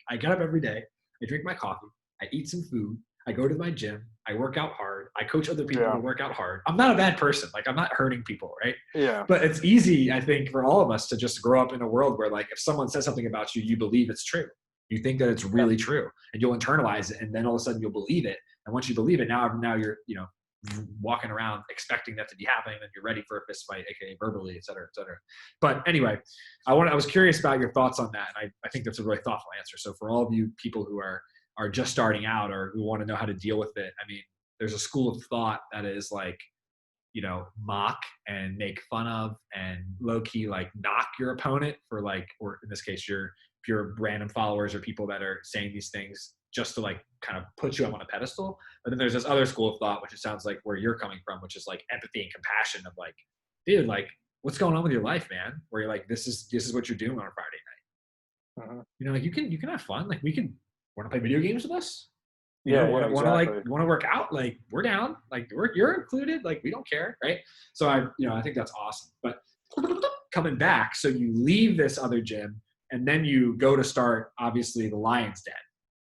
I get up every day. I drink my coffee. I eat some food. I go to my gym. I work out hard. I coach other people to work out hard. I'm not a bad person. Like, I'm not hurting people, right? Yeah. But it's easy, I think, for all of us to just grow up in a world where, like, if someone says something about you, you believe it's true. You think that it's really true, and you'll internalize it, and then all of a sudden you'll believe it. And once you believe it, now you're walking around expecting that to be happening, and you're ready for a fist fight, aka verbally, et cetera, et cetera. But anyway, I was curious about your thoughts on that, and I think that's a really thoughtful answer. So for all of you people who are just starting out or who want to know how to deal with it, I mean, there's a school of thought that is like, mock and make fun of and low key like knock your opponent for, like, or in this case, your random followers or people that are saying these things just to like kind of put you up on a pedestal. But then there's this other school of thought, which it sounds like where you're coming from, which is like empathy and compassion of like, dude, like, what's going on with your life, man? Where you're like, this is what you're doing on a Friday night. Like you can have fun. Like, want to play video games with us? Want to work out? Like, we're down. Like, you're included. Like, we don't care, right? So I think that's awesome. But coming back, so you leave this other gym and then you go to start, obviously, the Lion's Den,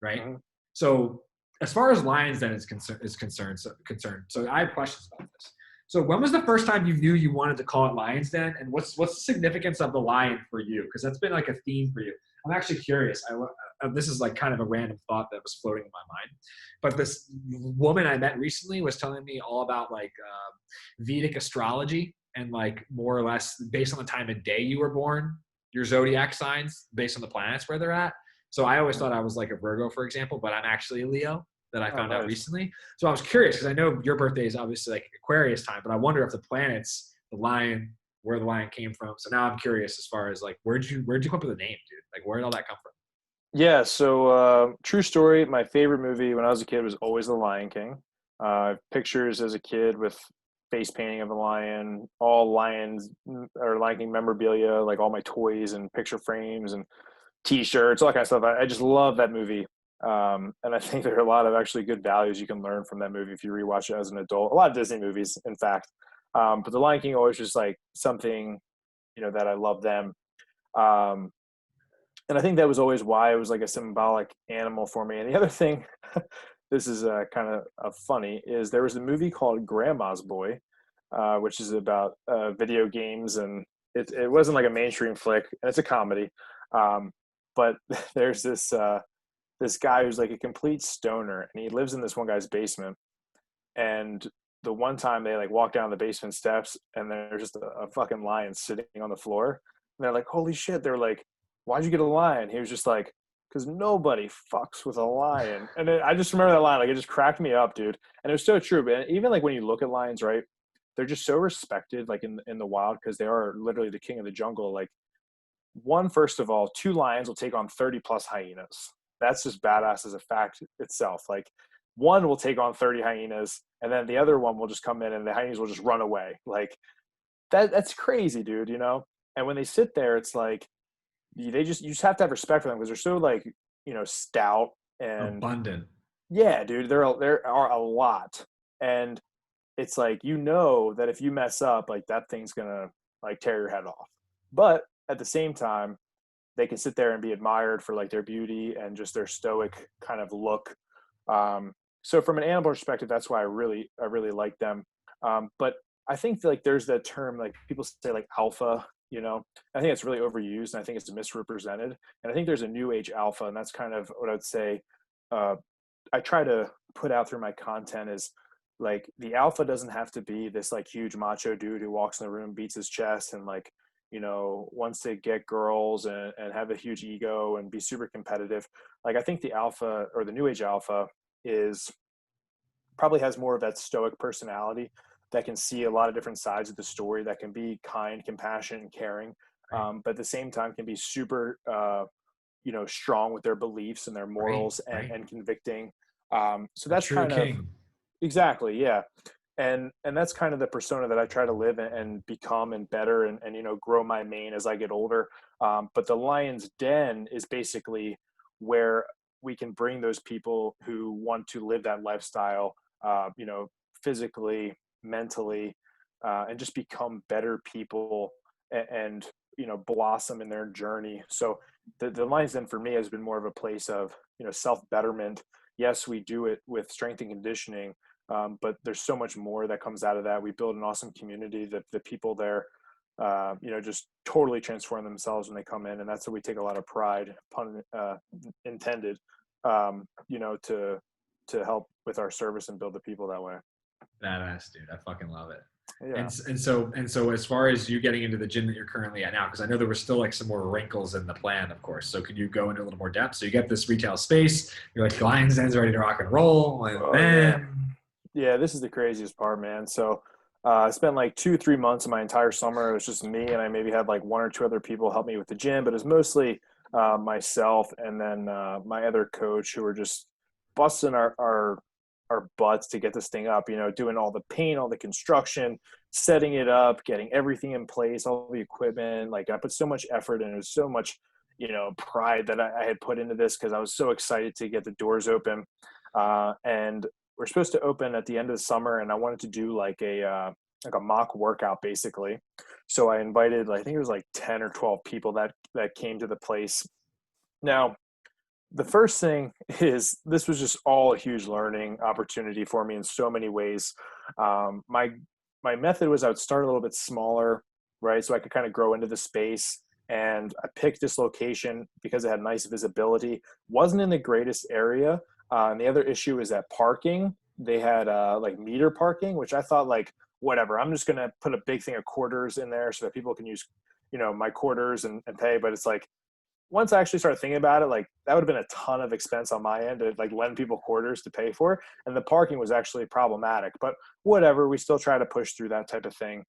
right? Mm-hmm. So as far as Lion's Den is concerned, so I have questions about this. So when was the first time you knew you wanted to call it Lions Den, and what's the significance of the lion for you? Because that's been like a theme for you. I'm actually curious. This is like kind of a random thought that was floating in my mind, but this woman I met recently was telling me all about like Vedic astrology and like more or less based on the time of day you were born, your zodiac signs based on the planets where they're at. So I always thought I was like a Virgo, for example, but I'm actually a Leo that I Oh, found out nice. recently. So I was curious because I know your birthday is obviously like Aquarius time, but I wonder if the planets, the lion, where the lion came from. So now I'm curious as far as like where'd you come up with the name, dude? Like where did all that come from? Yeah, so true story. My favorite movie when I was a kid was always The Lion King. Pictures as a kid with face painting of the lion, all lions or Lion King memorabilia, like all my toys and picture frames and T-shirts, all that kind of stuff. I just love that movie, and I think there are a lot of actually good values you can learn from that movie if you rewatch it as an adult. A lot of Disney movies, in fact, but The Lion King always just like something that I love them. Um, and I think that was always why it was like a symbolic animal for me. And the other thing, this is kind of funny, is there was a movie called Grandma's Boy, which is about video games, and it wasn't like a mainstream flick, and it's a comedy. Um, but there's this guy who's like a complete stoner, and he lives in this one guy's basement. And the one time they like walk down the basement steps, and there's just a fucking lion sitting on the floor. And they're like, "Holy shit!" They're like, "Why'd you get a lion?" He was just like, "Because nobody fucks with a lion." And I just remember that line, like it just cracked me up, dude. And it was so true. But even like when you look at lions, right? They're just so respected, like in the wild, because they are literally the king of the jungle. Like first of all, two lions will take on 30 plus hyenas. That's just badass as a fact itself. Like one will take on 30 hyenas, and then the other one will just come in and the hyenas will just run away. Like that's crazy, dude, And when they sit there, it's like you just have to have respect for them because they're so like, stout and Abundant. yeah, dude, there are a lot. And it's like that if you mess up, like that thing's gonna like tear your head off. But at the same time, they can sit there and be admired for like their beauty and just their stoic kind of look. So from an animal perspective, that's why I really like them. But I think like there's that term like people say like alpha. I think it's really overused and I think it's misrepresented. And I think there's a new age alpha, and that's kind of what I would say. Uh, I try to put out through my content is like the alpha doesn't have to be this like huge macho dude who walks in the room, beats his chest, and like wants to get girls and have a huge ego and be super competitive. Like I think the alpha or the new age alpha is probably has more of that stoic personality that can see a lot of different sides of the story, that can be kind, compassionate, and caring, Right. but at the same time can be super strong with their beliefs and their Right. morals and, Right. and convicting. So A that's true kind of king. exactly, yeah. And that's kind of the persona that I try to live and become and better and grow my mane as I get older. But the Lion's Den is basically where we can bring those people who want to live that lifestyle, physically, mentally, and just become better people and blossom in their journey. So the Lion's Den for me has been more of a place of self betterment. Yes, we do it with strength and conditioning, but there's so much more that comes out of that. We build an awesome community that the people there, just totally transform themselves when they come in. And that's what we take a lot of pride, pun intended, to help with our service and build the people that way. Badass, dude. I fucking love it. Yeah. And so as far as you getting into the gym that you're currently at now, because I know there were still like some more wrinkles in the plan, of course. So could you go into a little more depth? So you get this retail space, you're like Lions Den's ready to rock and roll, and Oh yeah. then Yeah. This is the craziest part, man. So, I spent like 2 3 months of my entire summer. It was just me, and I maybe had like one or two other people help me with the gym, but it was mostly myself and then my other coach who were just busting our butts to get this thing up. Doing all the paint, all the construction, setting it up, getting everything in place, all the equipment. Like I put so much effort and it was so much pride that I had put into this because I was so excited to get the doors open. And we're supposed to open at the end of the summer, and I wanted to do like a mock workout basically. So I invited, I think it was like 10 or 12 people that came to the place. Now, the first thing is this was just all a huge learning opportunity for me in so many ways. My my method was I would start a little bit smaller, right? So I could kind of grow into the space. And I picked this location because it had nice visibility. Wasn't in the greatest area. And the other issue is that parking. They had like meter parking, which I thought like, whatever, I'm just going to put a big thing of quarters in there so that people can use, my quarters and pay. But it's like, once I actually started thinking about it, like that would have been a ton of expense on my end to like lend people quarters to pay for. And the parking was actually problematic, but whatever, we still try to push through that type of thing.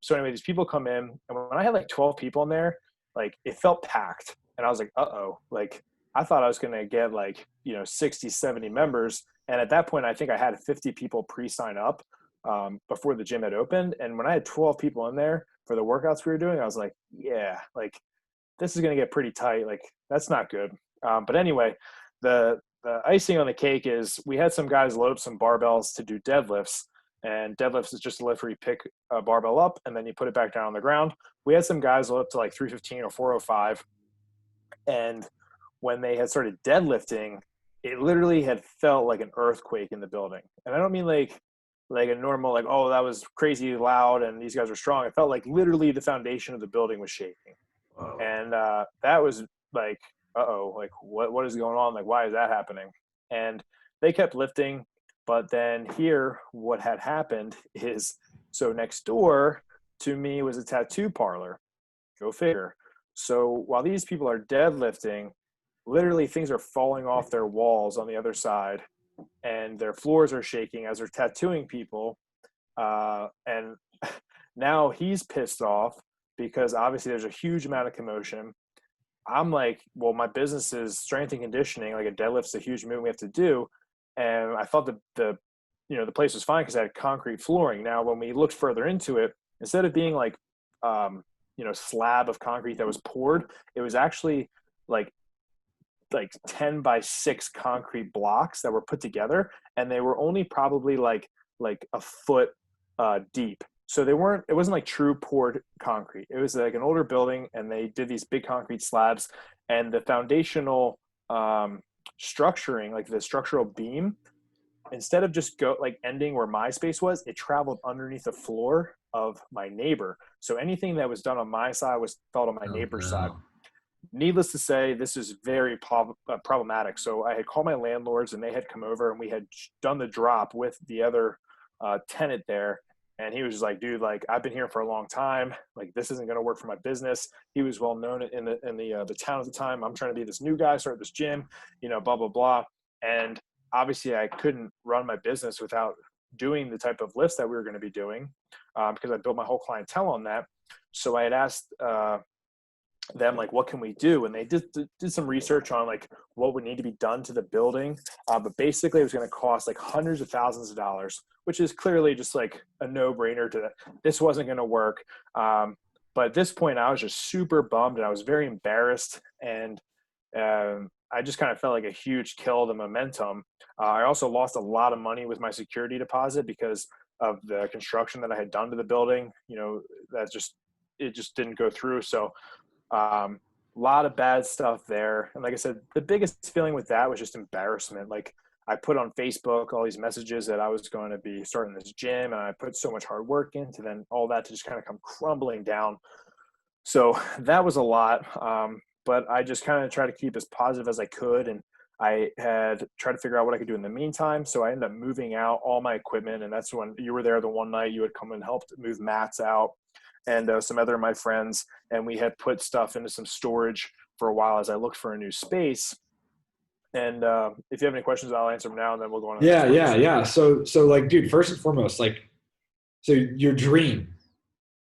So anyway, these people come in, and when I had like 12 people in there, like it felt packed, and I was like, uh-oh, like I thought I was going to get like, 60, 70 members. And at that point, I think I had 50 people pre-sign up before the gym had opened. And when I had 12 people in there for the workouts we were doing, I was like, yeah, like this is going to get pretty tight. Like that's not good. But anyway, the icing on the cake is we had some guys load up some barbells to do deadlifts. And deadlifts is just a lift where you pick a barbell up and then you put it back down on the ground. We had some guys load up to like 315 or 405. And when they had started deadlifting, it literally had felt like an earthquake in the building. And I don't mean like a normal, like, oh, that was crazy loud and these guys are strong. It felt like literally the foundation of the building was shaking. Wow. And that was like, uh-oh, like what is going on? Like, why is that happening? And they kept lifting. But then here, what had happened is, so next door to me was a tattoo parlor. Go figure. So while these people are deadlifting, literally things are falling off their walls on the other side, and their floors are shaking as they're tattooing people. And now he's pissed off because obviously there's a huge amount of commotion. I'm like, well, my business is strength and conditioning. Like a deadlift's a huge movement we have to do. And I thought the place was fine because I had concrete flooring. Now, when we looked further into it, instead of being like, slab of concrete that was poured, it was actually like 10 by 6 concrete blocks that were put together. And they were only probably like a foot deep. So it wasn't like true poured concrete. It was like an older building and they did these big concrete slabs, and the foundational structuring, like the structural beam, instead of just ending where my space was, it traveled underneath the floor of my neighbor. So anything that was done on my side was felt on my neighbor's side. Needless to say, this is very problematic. So I had called my landlords and they had come over and we had done the drop with the other tenant there. And he was just like, dude, like I've been here for a long time. Like this isn't going to work for my business. He was well known in the town at the time. I'm trying to be this new guy, start this gym, blah, blah, blah. And obviously I couldn't run my business without doing the type of lifts that we were going to be doing because I built my whole clientele on that. So I had asked them like, what can we do? And they did some research on like what would need to be done to the building. But basically it was going to cost like hundreds of thousands of dollars, which is clearly just like a no-brainer to this wasn't going to work. But at this point I was just super bummed and I was very embarrassed. And I just kind of felt like a huge kill of the momentum. I also lost a lot of money with my security deposit because of the construction that I had done to the building. It just didn't go through. So a lot of bad stuff there. And like I said, the biggest feeling with that was just embarrassment. Like I put on Facebook all these messages that I was going to be starting this gym and I put so much hard work into, then all that to just kind of come crumbling down. So that was a lot. But I just kind of tried to keep as positive as I could. And I had tried to figure out what I could do in the meantime. So I ended up moving out all my equipment. And that's when you were there the one night you had come and helped move mats out and some other of my friends. And we had put stuff into some storage for a while as I looked for a new space. And if you have any questions, I'll answer them now and then we'll go on. Yeah. So like, dude, first and foremost, like, so your dream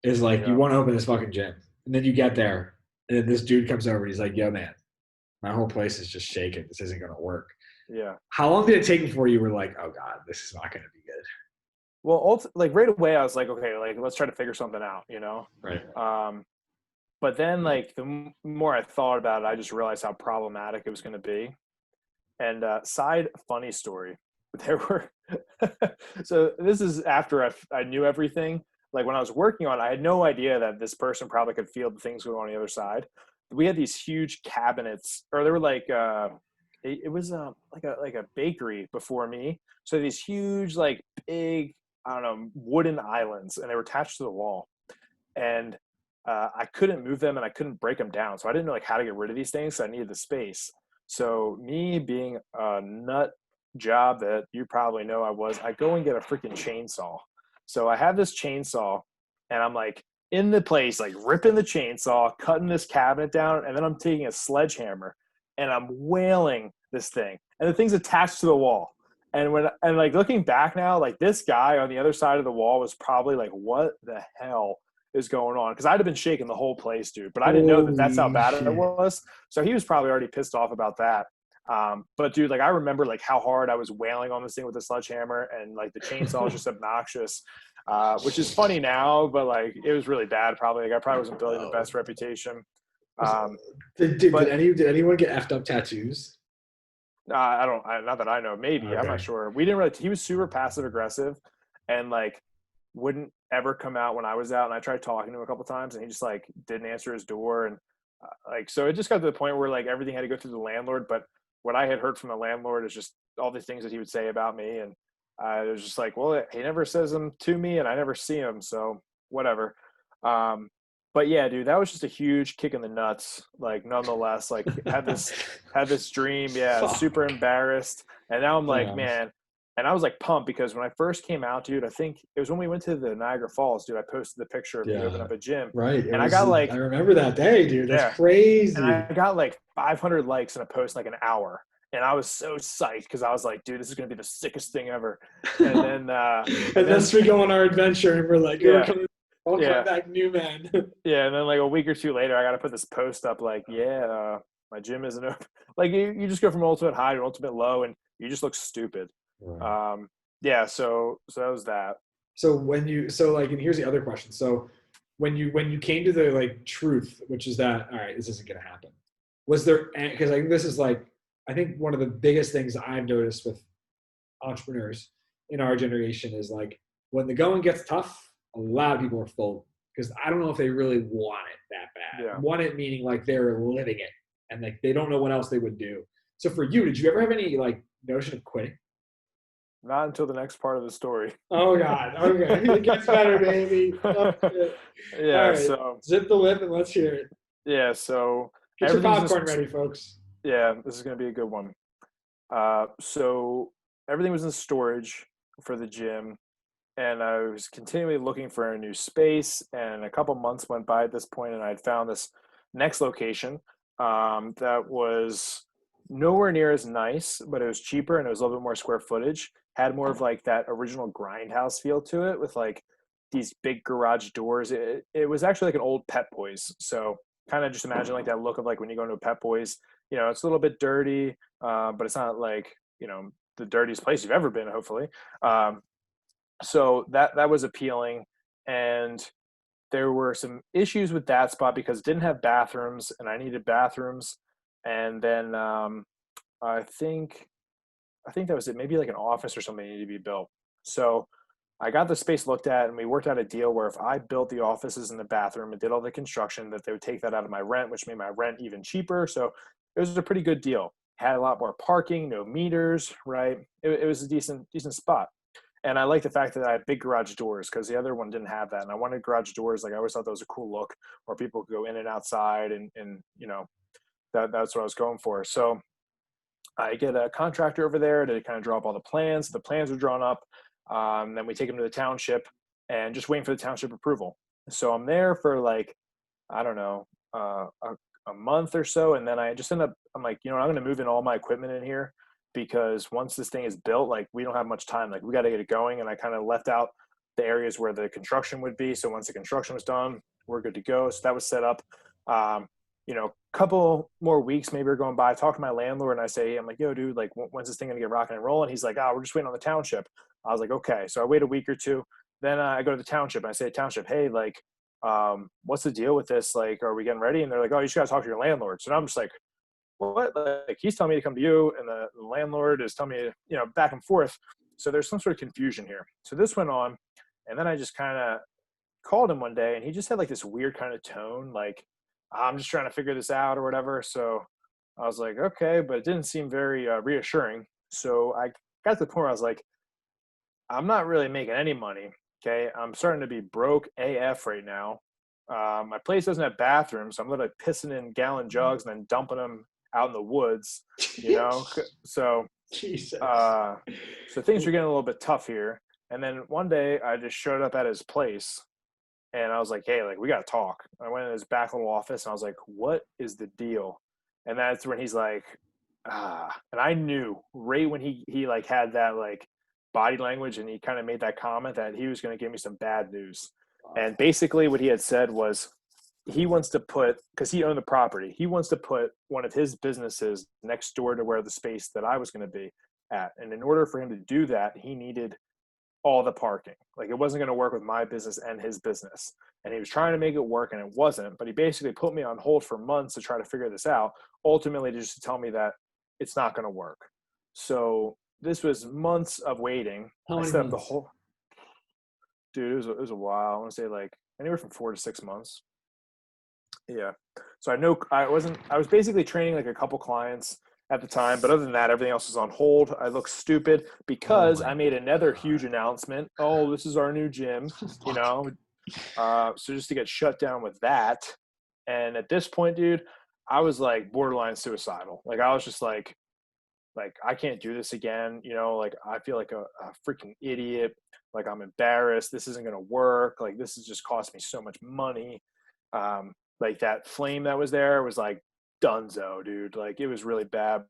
is like, you want to open this fucking gym, and then you get there and then this dude comes over and he's like, yo man, my whole place is just shaking. This isn't going to work. Yeah. How long did it take before you were like, oh God, this is not going to be good? Well, like right away I was like, okay, like let's try to figure something out, Right. But then like the more I thought about it, I just realized how problematic it was going to be. And side funny story, there were, so this is after I knew everything. Like when I was working on it, I had no idea that this person probably could feel the things going on the other side. We had these huge cabinets, or they were like, it was like a bakery before me. So these huge, like big I don't know, wooden islands, and they were attached to the wall. And I couldn't move them and I couldn't break them down. So I didn't know like how to get rid of these things. So I needed the space. So me being a nut job that you probably know I go and get a freaking chainsaw. So I have this chainsaw and I'm like in the place, like ripping the chainsaw, cutting this cabinet down, and then I'm taking a sledgehammer and I'm wailing this thing. And the thing's attached to the wall. And like looking back now, like this guy on the other side of the wall was probably like, what the hell is going on? Because I'd have been shaking the whole place, dude. But I didn't know that that's how bad it was. So he was probably already pissed off about that. But dude, like I remember like how hard I was wailing on this thing with the sledgehammer, and like the chainsaw was just obnoxious, which is funny now, but like it was really bad. Probably like I probably wasn't building the best reputation. Did anyone get effed up tattoos? Not that I know. Maybe. Okay. I'm not sure. We didn't really. He was super passive aggressive, and like wouldn't ever come out when I was out. And I tried talking to him a couple times, and he just like didn't answer his door, and like so it just got to the point where like everything had to go through the landlord. But what I had heard from the landlord is just all the things that he would say about me, and it was just like, well, he never says them to me, and I never see him, so whatever. But yeah, dude, that was just a huge kick in the nuts. Like, nonetheless, like had this dream. Yeah, super embarrassed. And now I'm like, man. And I was like pumped because when I first came out, dude, I think it was when we went to the Niagara Falls, dude. I posted the picture of me opening up a gym. Right. And I got like, I remember that day, dude. That's crazy. And I got like 500 likes in a post in like an hour. And I was so psyched because I was like, dude, this is going to be the sickest thing ever. And then, and then we go on our adventure and we're like, I'll come back new, man. Yeah, and then like a week or two later, I got to put this post up like, my gym isn't open. Like you just go from ultimate high to ultimate low, and you just look stupid. Right. So that was that. So and here's the other question. So when you came to the like truth, which is that, all right, this isn't going to happen. Was there, because I think this is like, I think one of the biggest things I've noticed with entrepreneurs in our generation is like when the going gets tough, a lot of people are folding because I don't know if they really want it that bad. Yeah. Want it meaning like they're living it and like they don't know what else they would do. So for you, did you ever have any like notion of quitting? Not until the next part of the story. Oh God. Okay. It gets better, baby. Oh, yeah. Right. So zip the lip and let's hear it. Yeah. So get your popcorn ready, folks. Yeah, this is going to be a good one. So everything was in storage for the gym. And I was continually looking for a new space, and a couple months went by at this point, and I had found this next location that was nowhere near as nice, but it was cheaper and it was a little bit more square footage. Had more of like that original grindhouse feel to it with like these big garage doors. It was actually like an old Pep Boys. So kind of just imagine like that look of like when you go into a Pep Boys, you know, it's a little bit dirty, but it's not like, you know, the dirtiest place you've ever been, hopefully. So that was appealing, and there were some issues with that spot because it didn't have bathrooms, and I needed bathrooms. And then I think that was it. Maybe like an office or something needed to be built. So I got the space looked at, and we worked out a deal where if I built the offices and the bathroom and did all the construction, that they would take that out of my rent, which made my rent even cheaper. So it was a pretty good deal. Had a lot more parking, no meters, right? It was a decent spot. And I like the fact that I had big garage doors because the other one didn't have that. And I wanted garage doors. Like I always thought that was a cool look where people could go in and outside, and you know, that's what I was going for. So I get a contractor over there to kind of draw up all the plans. The plans are drawn up. Then we take them to the township and just waiting for the township approval. So I'm there for like, I don't know, a month or so. And then I just I'm like, you know, I'm going to move in all my equipment in here, because once this thing is built, like we don't have much time, like we got to get it going. And I kind of left out the areas where the construction would be. So once the construction was done, we're good to go. So that was set up. You know, couple more weeks maybe are going by. I talk to my landlord and I say, I'm like, yo, dude, like when's this thing going to get rocking and rolling? He's like, we're just waiting on the township. I was like, okay. So I wait a week or two. Then I go to the township and I say to township, hey, like, what's the deal with this? Like, are we getting ready? And they're like, oh, you just got to talk to your landlord. So now I'm just like, what? Like he's telling me to come to you, and the landlord is telling me, you know, back and forth. So there's some sort of confusion here. So this went on, and then I just kind of called him one day, and he just had like this weird kind of tone, like I'm just trying to figure this out or whatever. So I was like, okay, but it didn't seem very reassuring. So I got to the point where I was like, I'm not really making any money. Okay. I'm starting to be broke AF right now. My place doesn't have bathrooms, so I'm literally pissing in gallon jugs and then dumping them out in the woods, you know? So, Jesus. so things are getting a little bit tough here. And then one day I just showed up at his place and I was like, hey, like, we got to talk. I went in his back little office and I was like, what is the deal? And that's when he's like, and I knew right when he like had that like body language and he kind of made that comment that he was going to give me some bad news. And basically what he had said was he wants to put, because he owned the property, he wants to put one of his businesses next door to where the space that I was going to be at. And in order for him to do that, he needed all the parking. Like it wasn't going to work with my business and his business. And he was trying to make it work and it wasn't. But he basically put me on hold for months to try to figure this out, ultimately just to tell me that it's not going to work. So this was months of waiting. I set up the whole, dude, it was a while. I want to say like anywhere from 4 to 6 months. Yeah. So I was basically training like a couple clients at the time, but other than that, everything else was on hold. I looked stupid because I made another huge announcement. Oh, this is our new gym, you know? So just to get shut down with that. And at this point, dude, I was like borderline suicidal. Like I was just like, I can't do this again. You know, like I feel like a freaking idiot. Like I'm embarrassed. This isn't going to work. Like this has just cost me so much money. Like that flame that was there was like dunzo, dude. Like it was really bad.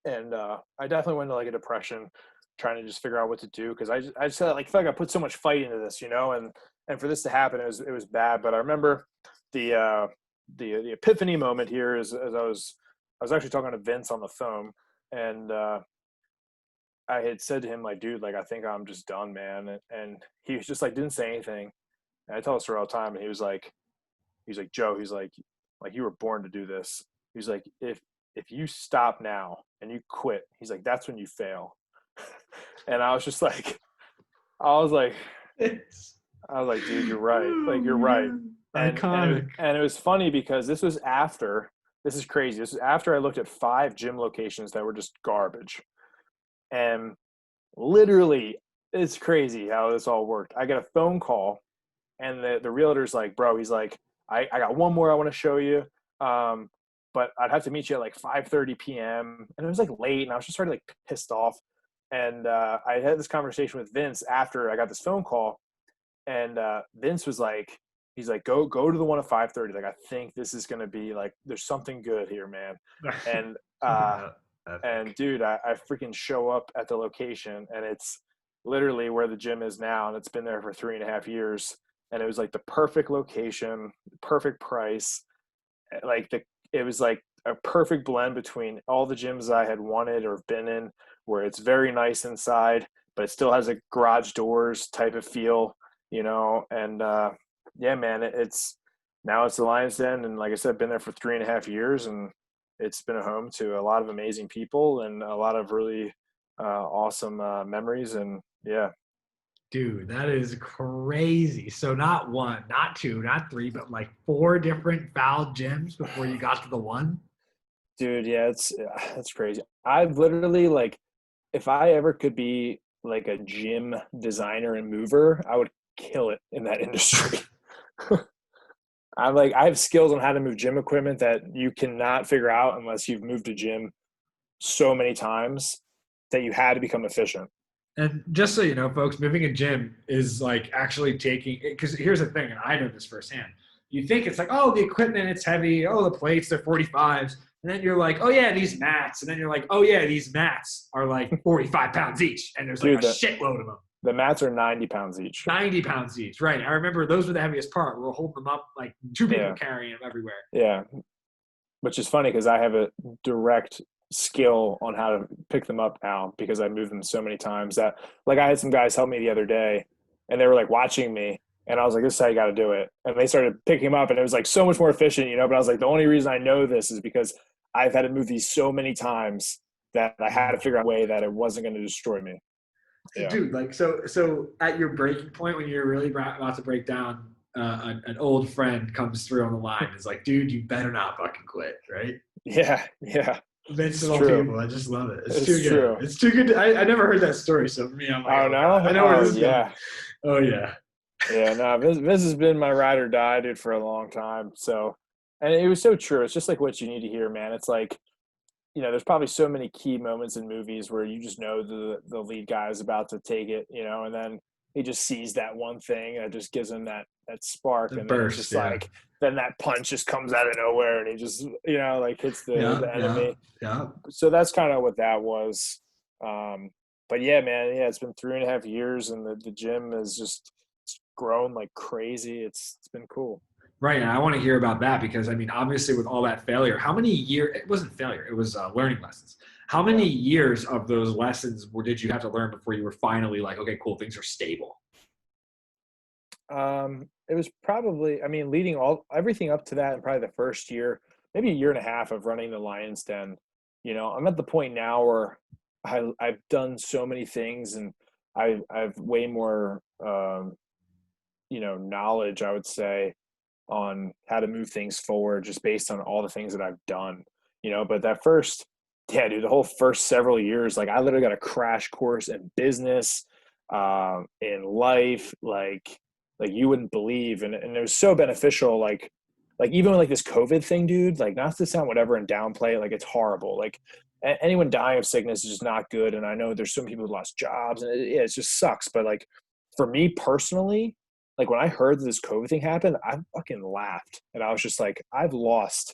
And I definitely went into like a depression trying to just figure out what to do. Cause I just felt like I put so much fight into this, you know, and for this to happen, it was bad. But I remember the epiphany moment here is as I was actually talking to Vince on the phone and I had said to him like, dude, like, I think I'm just done, man. And he was just like, didn't say anything. And I tell this story all the time. And he was like, Joe, he's like you were born to do this. He's like, if you stop now and you quit, he's like, that's when you fail. And I was just like, dude, you're right. Like, you're right. Iconic. And it was funny because this is crazy. This is after I looked at 5 gym locations that were just garbage. And literally, it's crazy how this all worked. I get a phone call and the realtor's like, bro, he's like, I got one more I want to show you. But I'd have to meet you at like 5:30 p.m. And it was like late and I was just sort of like pissed off. And I had this conversation with Vince after I got this phone call. And Vince was like, he's like, go to the one at 5:30. Like, I think this is going to be like, there's something good here, man. And, and dude, I freaking show up at the location and it's literally where the gym is now. And it's been there for 3.5 years. And it was like the perfect location, perfect price. Like it was like a perfect blend between all the gyms I had wanted or been in, where it's very nice inside, but it still has a garage doors type of feel, you know? And, yeah, man, it's the Lions Den. And like I said, I've been there for 3.5 years and it's been a home to a lot of amazing people and a lot of really, awesome, memories. And yeah. Dude, that is crazy. So not 1, not 2, not 3, but like 4 different foul gyms before you got to the one? Dude, yeah, it's crazy. I've literally like, if I ever could be like a gym designer and mover, I would kill it in that industry. I have skills on how to move gym equipment that you cannot figure out unless you've moved a gym so many times that you had to become efficient. And just so you know, folks, moving a gym is like actually taking – because here's the thing, and I know this firsthand. You think it's like, oh, the equipment, it's heavy. Oh, the plates, they're 45s. And then you're like, oh, yeah, these mats. And then you're like, oh, yeah, these mats are like 45 pounds each. And there's like a shitload of them. The mats are 90 pounds each. 90 pounds each, right. I remember those were the heaviest part. We were holding them up like 2 people carrying them everywhere. Yeah, which is funny because I have a direct skill on how to pick them up now because I moved them so many times that like I had some guys help me the other day and they were like watching me and I was like, this is how you got to do it. And they started picking them up and it was like so much more efficient, you know, but I was like, the only reason I know this is because I've had to move these so many times that I had to figure out a way that it wasn't going to destroy me. Yeah. Dude, like, so at your breaking point when you're really about to break down, an old friend comes through on the line and is like, dude, you better not fucking quit, right? Yeah. Vince It's of all true. people. I just love it. It's too It's good. true. It's too good. I never heard that story. So for me, I'm like, Oh oh God, no? I know where Oh this is going. yeah. Oh yeah. Yeah, no, Vince has been my ride or die dude for a long time. So, and it was so true. It's just like what you need to hear, man. It's like, there's probably so many key moments in movies where you just know the lead guy is about to take it, and then he just sees that one thing that just gives him that spark, The and then he's burst. just Yeah. like, then that punch just comes out of nowhere, and he just like hits Yeah. the Yeah. enemy. Yeah. So that's kind of what that was. But yeah, man, yeah, it's been 3.5 years, and the gym has just grown like crazy. It's been cool. Right, and I want to hear about that because I mean, obviously, with all that failure, how many years? It wasn't failure; it was learning lessons. How many Yeah. years of those lessons did you have to learn before you were finally like, okay, cool, things are stable? It was probably, I mean, leading everything up to that, and probably the first year, maybe a year and a half of running the Lions Den. I'm at the point now where I've done so many things, and I've way more knowledge, I would say, on how to move things forward just based on all the things that I've done. But that first, yeah, dude, the whole first several years, like I literally got a crash course in business, in life, like you wouldn't believe. And it was so beneficial. Like even with like this COVID thing, dude, like not to sound whatever and downplay it, like it's horrible. Like anyone dying of sickness is just not good. And I know there's so many people who lost jobs, and it just sucks. But like for me personally, like when I heard that this COVID thing happened, I fucking laughed. And I was just like, I've lost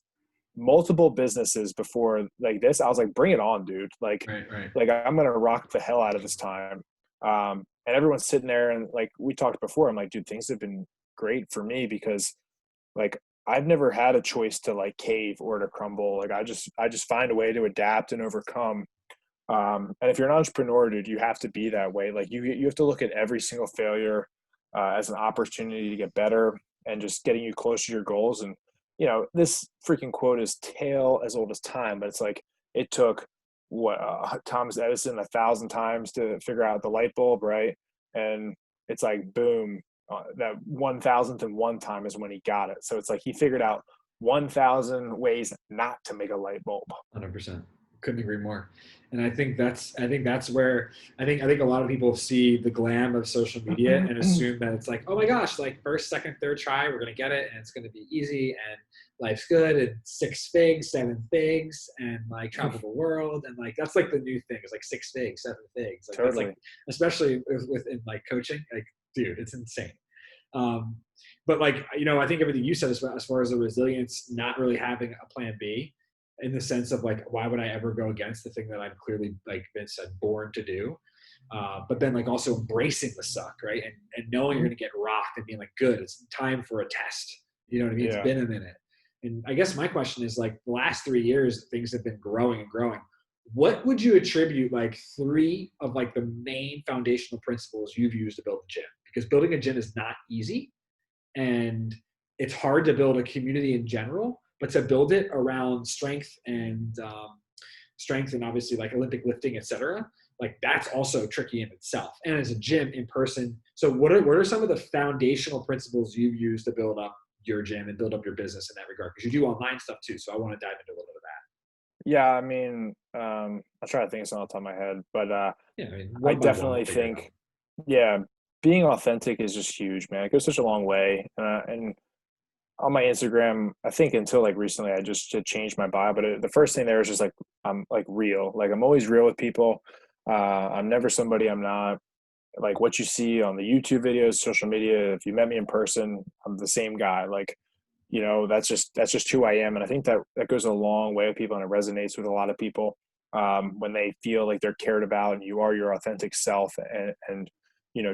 multiple businesses before like this. I was like, bring it on, dude. Right, right. Like I'm gonna rock the hell out of this time. And everyone's sitting there, and like we talked before, I'm like, dude, things have been great for me because like I've never had a choice to like cave or to crumble. Like I just find a way to adapt and overcome. And if you're an entrepreneur, dude, you have to be that way. Like you have to look at every single failure as an opportunity to get better and just getting you closer to your goals. And this freaking quote is tale as old as time, but it's like it took what Thomas Edison 1,000 times to figure out the light bulb, right? And it's like boom, that 1,001 time is when he got it. So it's like he figured out 1,000 ways not to make a light bulb. 100%. Couldn't agree more. And I think that's where I think a lot of people see the glam of social media and assume that it's like, oh my gosh, like first, second, third try, we're gonna get it and it's gonna be easy and life's good and 6 figs, 7 figs, and like travel the world and like that's like the new thing. It's like 6 figs, 7 figs. Like that's Totally. like especially within like coaching, like dude, it's insane. Um, but like I think everything you said as far as the resilience, not really having a plan B, in the sense of like, why would I ever go against the thing that I'm clearly, like Vince said, born to do? But then like also embracing the suck, right? And knowing you're going to get rocked and being like, good, it's time for a test. You know what I mean? It's Yeah. been a minute. And I guess my question is like the last 3 years, things have been growing and growing. What would you attribute like 3 of like the main foundational principles you've used to build a gym? Because building a gym is not easy and it's hard to build a community in general, but to build it around strength and obviously like Olympic lifting, etc. Like that's also tricky in itself. And as a gym in person, so what are some of the foundational principles you've used to build up your gym and build up your business in that regard? Because you do online stuff too, so I want to dive into a little bit of Yeah, I mean, I'll try to think of something off the top of my head, but that. Yeah, I mean, I one by one, we'll definitely figure it out. think, yeah, being authentic is just huge, man. It goes such a long way. And on my Instagram, I think until like recently, I just had changed my bio, but the first thing there is just like I'm like real. Like I'm always real with people. I'm never somebody I'm not. Like what you see on the YouTube videos, social media. If you met me in person, I'm the same guy. Like that's just who I am, and I think that goes a long way with people, and it resonates with a lot of people when they feel like they're cared about, and you are your authentic self and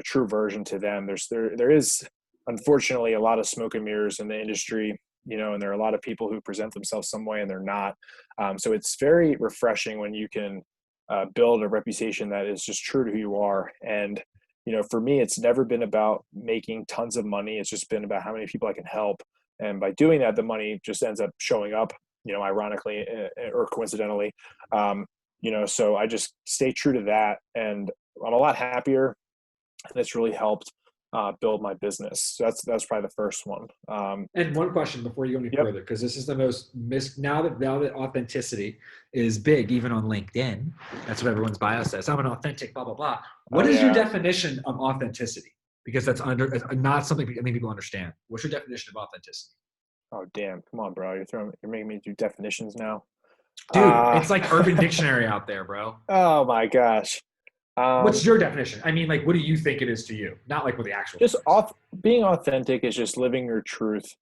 true version to them. There is unfortunately a lot of smoke and mirrors in the industry, and there are a lot of people who present themselves some way and they're not. So it's very refreshing when you can build a reputation that is just true to who you are. And for me, it's never been about making tons of money. It's just been about how many people I can help. And by doing that, the money just ends up showing up, ironically or coincidentally. So I just stay true to that, and I'm a lot happier, and it's really helped. build my business. So that's probably the first one. And one question before you go any Yep. further, because this is the most now that authenticity is big, even on LinkedIn. That's what everyone's bio says. I'm an authentic, blah blah blah. What Oh is your yeah. definition of authenticity? Because that's not something many people understand. What's your definition of authenticity? Oh damn. Come on, bro. You're making me do definitions now. Dude, Uh it's like Urban Dictionary out there, bro. oh my gosh. What's Um, your definition? I mean, like, what do you think it is to you? Not like what the actual just thing is. being authentic is just living your truth,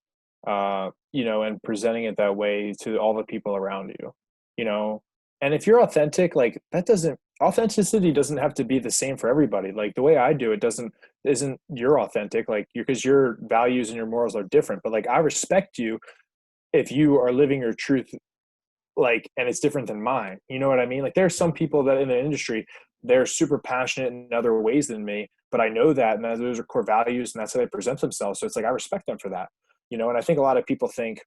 and presenting it that way to all the people around you, you know. And if you're authentic, like that doesn't authenticity doesn't have to be the same for everybody. Like the way I do it doesn't isn't you're authentic, like you because your values and your morals are different. But like I respect you if you are living your truth, like, and it's different than mine. You know what I mean? Like there's some people that in the industry, they're super passionate in other ways than me, but I know that, and those are core values, and that's how they present themselves. So it's like I respect them for that, And I think a lot of people think,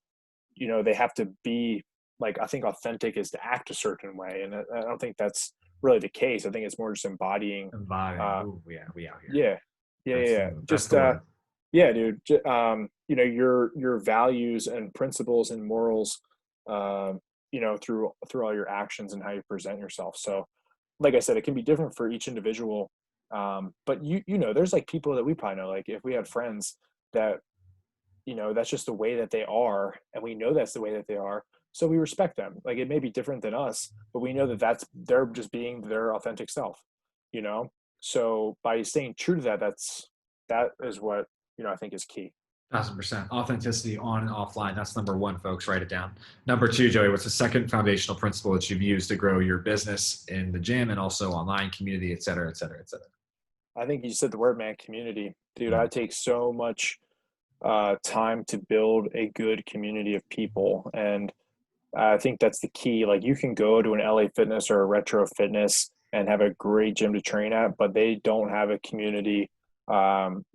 they have to be like, I think authentic is to act a certain way, and I don't think that's really the case. I think it's more just embodying. Embodying. Uh, Ooh, yeah, we out here. yeah, yeah, yeah, yeah. That's Just the word. yeah, dude. Your values and principles and morals, through all your actions and how you present yourself. So, like I said, it can be different for each individual. But there's like people that we probably know. Like if we had friends that, that's just the way that they are, and we know that's the way that they are. So we respect them. Like it may be different than us, but we know that they're just being their authentic self. You know. So by staying true to that is what I think is key. 1,000%. Authenticity on and offline. That's number one, folks. Write it down. Number two, Joey, what's the second foundational principle that you've used to grow your business in the gym and also online community, et cetera, et cetera, et cetera? I think you said the word, man, community. Dude, I Mm. take so much time to build a good community of people. And I think that's the key. Like you can go to an LA Fitness or a Retro Fitness and have a great gym to train at, but they don't have a community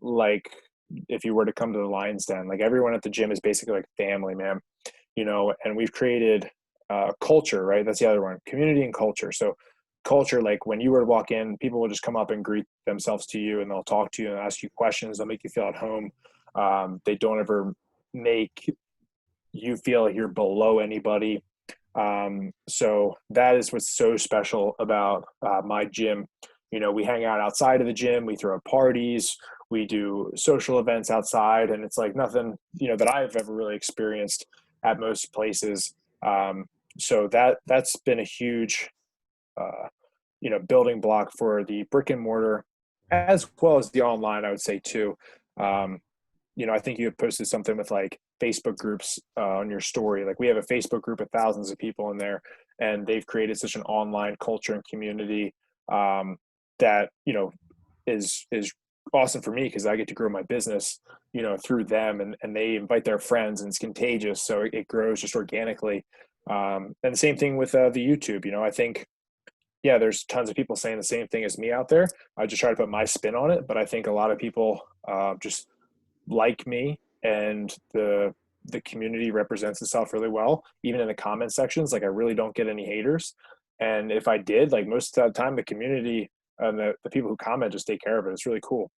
like if you were to come to the Lions Den. Like everyone at the gym is basically like family, man. And we've created culture, right? That's the other one, community and culture. So culture, like when you were to walk in, people will just come up and greet themselves to you, and they'll talk to you and ask you questions. They'll make you feel at home. They don't ever make you feel like you're below anybody. So that is what's so special about my gym. We hang out outside of the gym, we throw parties, we do social events outside, and it's like nothing, that I've ever really experienced at most places. So that's been a huge, building block for the brick and mortar as well as the online, I would say too. Um, I think you had posted something with like Facebook groups on your story. Like we have a Facebook group of thousands of people in there, and they've created such an online culture and community that is awesome for me because I get to grow my business, through them, and they invite their friends, and it's contagious, so it grows just organically. And the same thing with the YouTube. I think yeah, there's tons of people saying the same thing as me out there. I just try to put my spin on it, but I think a lot of people just like me, and the community represents itself really well, even in the comment sections. Like I really don't get any haters, and if I did, like most of the time the community and the people who comment just take care of it. It's really cool.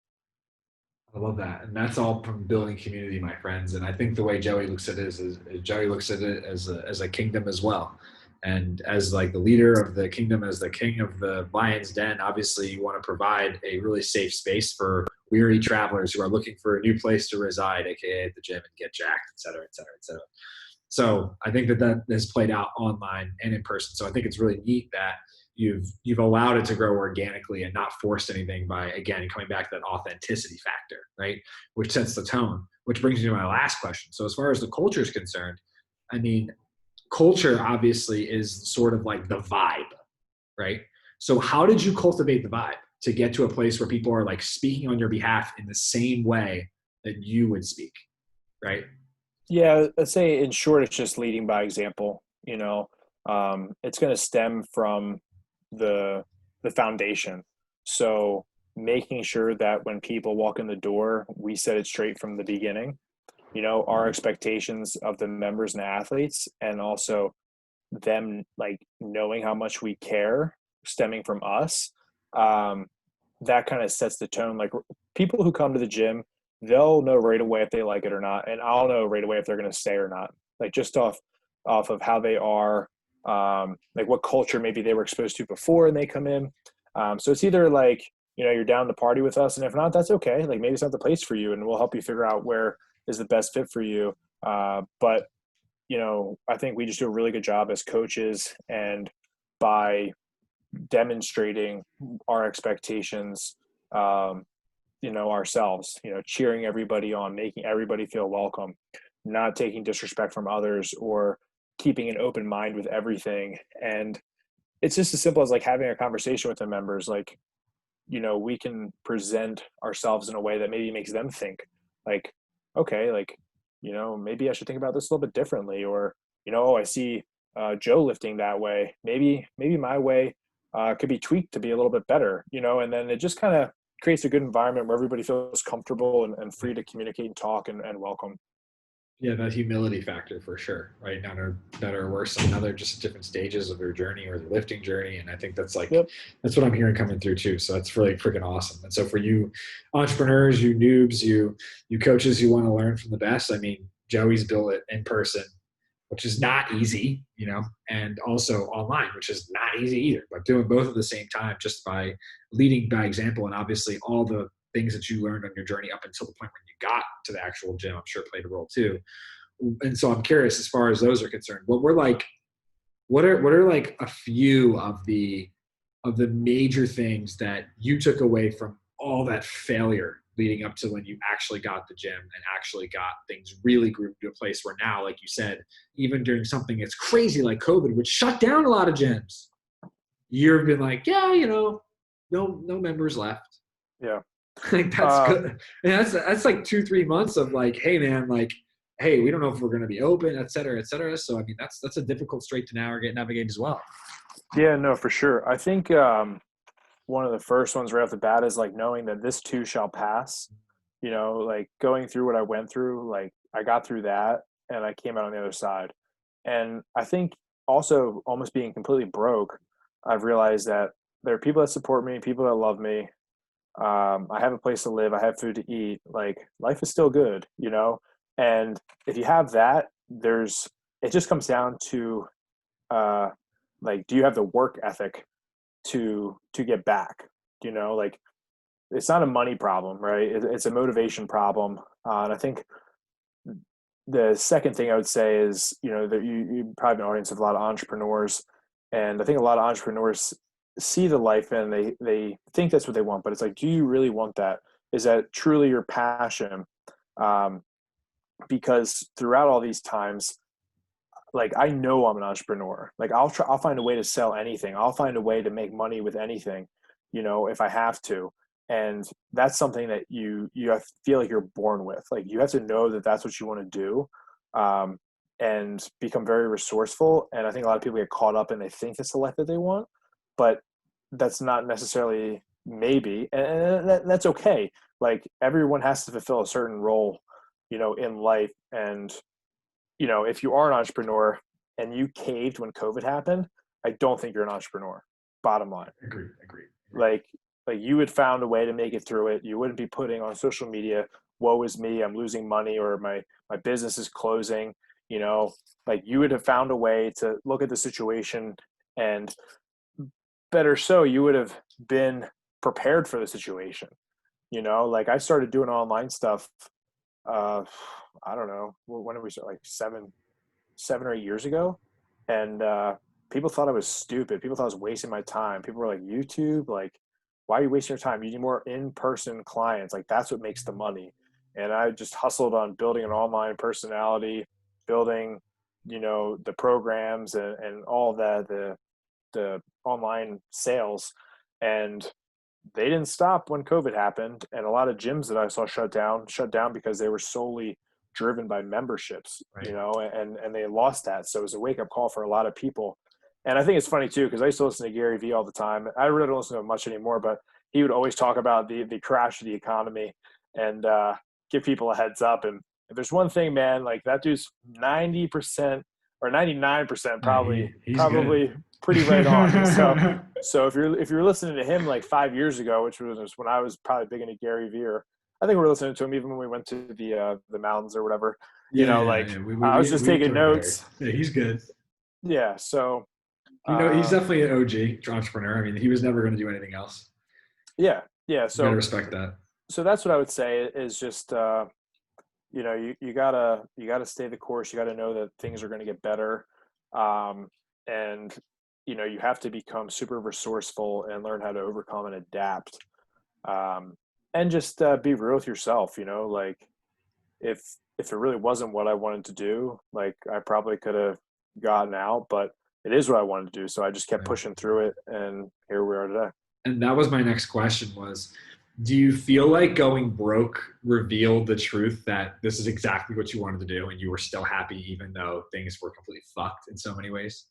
I love that. And that's all from building community, my friends. And I think the way Joey looks at it is Joey looks at it as a kingdom as well. And as like the leader of the kingdom, as the king of the lion's den, obviously you want to provide a really safe space for weary travelers who are looking for a new place to reside, aka at the gym, and get jacked, et cetera, et cetera, et cetera. So I think that has played out online and in person. So I think it's really neat that you've allowed it to grow organically and not forced anything by, again, coming back to that authenticity factor, right? Which sets the tone, which brings me to my last question. So as far as the culture is concerned, I mean, culture obviously is sort of like the vibe, right? So how did you cultivate the vibe to get to a place where people are like speaking on your behalf in the same way that you would speak, right? Yeah, let's say in short, it's just leading by example. It's going to stem from the the foundation. So making sure that when people walk in the door, we set it straight from the beginning. Our expectations of the members and the athletes, and also them like knowing how much we care stemming from us. um, that kind of sets the tone. Like people who come to the gym, they'll know right away if they like it or not, and I'll know right away if they're going to stay or not. Like just off of how they are, like what culture maybe they were exposed to before and they come in. So it's either like, you're down to party with us, and if not, that's okay. Like maybe it's not the place for you, and we'll help you figure out where is the best fit for you. But I think we just do a really good job as coaches, and by demonstrating our expectations, ourselves, cheering everybody on, making everybody feel welcome, not taking disrespect from others, or keeping an open mind with everything. And it's just as simple as like having a conversation with the members. Like, we can present ourselves in a way that maybe makes them think like, okay, like, maybe I should think about this a little bit differently. Or, oh, I see Joe lifting that way. Maybe my way could be tweaked to be a little bit better, and then it just kind of creates a good environment where everybody feels comfortable and free to communicate and talk and welcome. Yeah, that humility factor for sure, right? None are better or worse than another, just at different stages of their journey or their lifting journey. And I think that's like, Yep. that's what I'm hearing coming through too. So that's really freaking awesome. And so for you entrepreneurs, you noobs, you coaches who want to learn from the best, I mean, Joey's built it in person, which is not easy, and also online, which is not easy either. But doing both at the same time, just by leading by example, and obviously all the things that you learned on your journey up until the point when you got to the actual gym, I'm sure played a role too. And so I'm curious, as far as those are concerned, what are like a few of the major things that you took away from all that failure leading up to when you actually got the gym and actually got things really grooved to a place where now, like you said, even during something that's crazy like COVID, which shut down a lot of gyms, you've been like, yeah, no members left. Yeah. Like that's good. And that's like 2-3 months of like, hey man, like, hey, we don't know if we're going to be open, et cetera, et cetera. So, I mean, that's a difficult strait to navigate as well. Yeah, no, for sure. I think one of the first ones right off the bat is like knowing that this too shall pass. Like going through what I went through, like I got through that and I came out on the other side. And I think also almost being completely broke, I've realized that there are people that support me, people that love me. I have a place to live. I have food to eat. Like life is still good, And if you have that, it just comes down to, like, do you have the work ethic to get back? Like it's not a money problem, right? It's a motivation problem. And I think the second thing I would say is, that you probably have an audience of a lot of entrepreneurs, and I think a lot of entrepreneurs see the life and they think that's what they want, but it's like, do you really want that? Is that truly your passion? Because throughout all these times, like I know I'm an entrepreneur. Like I'll find a way to sell anything. I'll find a way to make money with anything, if I have to. And that's something that you feel like you're born with. Like you have to know that that's what you want to do, and become very resourceful. And I think a lot of people get caught up and they think it's the life that they want, but that's not necessarily maybe, and that's okay. Like everyone has to fulfill a certain role, in life. And if you are an entrepreneur and you caved when COVID happened, I don't think you're an entrepreneur. Bottom line. Agreed. Like you had found a way to make it through it. You wouldn't be putting on social media, woe is me, I'm losing money, or my business is closing. Like you would have found a way to look at the situation, and better so, you would have been prepared for the situation. Like I started doing online stuff. I don't know, when did we start? Like 7 or 8 years ago. And people thought I was stupid. People thought I was wasting my time. People were like, YouTube, like, why are you wasting your time? You need more in-person clients. Like that's what makes the money. And I just hustled on building an online personality, building, the programs and all that, the online sales. And they didn't stop when COVID happened. And a lot of gyms that I saw shut down because they were solely driven by memberships, Right. And they lost that. So it was a wake up call for a lot of people. And I think it's funny too, because I used to listen to Gary Vee all the time. I really don't listen to him much anymore, but he would always talk about the crash of the economy and give people a heads up. And if there's one thing, man, like that dude's 90% or 99% He's probably good. pretty right on. And so if you're listening to him like 5 years ago, which was when I was probably big into Gary Vee, I think we were listening to him even when we went to the mountains or whatever. Yeah. I was just We taking enjoyed Gary. notes. Yeah, he's good. Yeah. So He's definitely an OG entrepreneur. I mean, he was never going to do anything else. yeah. You gotta respect that. So that's what I would say is just you gotta stay the course. You gotta know that things are going to get better, and you have to become super resourceful and learn how to overcome and adapt, and just be real with yourself. Like if it really wasn't what I wanted to do, like I probably could have gotten out, but it is what I wanted to do. So I just kept pushing through it, and here we are today. And that was my next question was, do you feel like going broke revealed the truth that this is exactly what you wanted to do and you were still happy even though things were completely fucked in so many ways?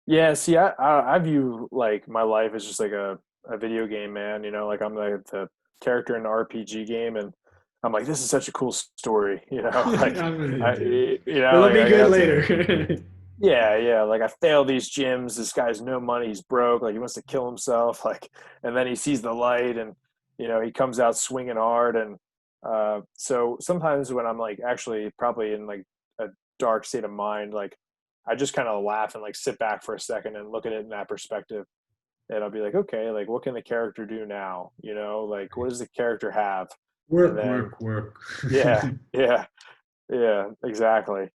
Yeah, see, I view like my life as just like a video game, man. Like I'm like the character in an RPG game, and I'm like, this is such a cool story, like It'll be good later. Yeah. Like I failed these gyms. This guy's no money. He's broke. Like he wants to kill himself. Like, and then he sees the light, and he comes out swinging hard. And so sometimes when I'm like actually probably in like a dark state of mind, like I just kind of laugh and like sit back for a second and look at it in that perspective. And I'll be like, okay, like what can the character do now? Like what does the character have? Work. Yeah, exactly.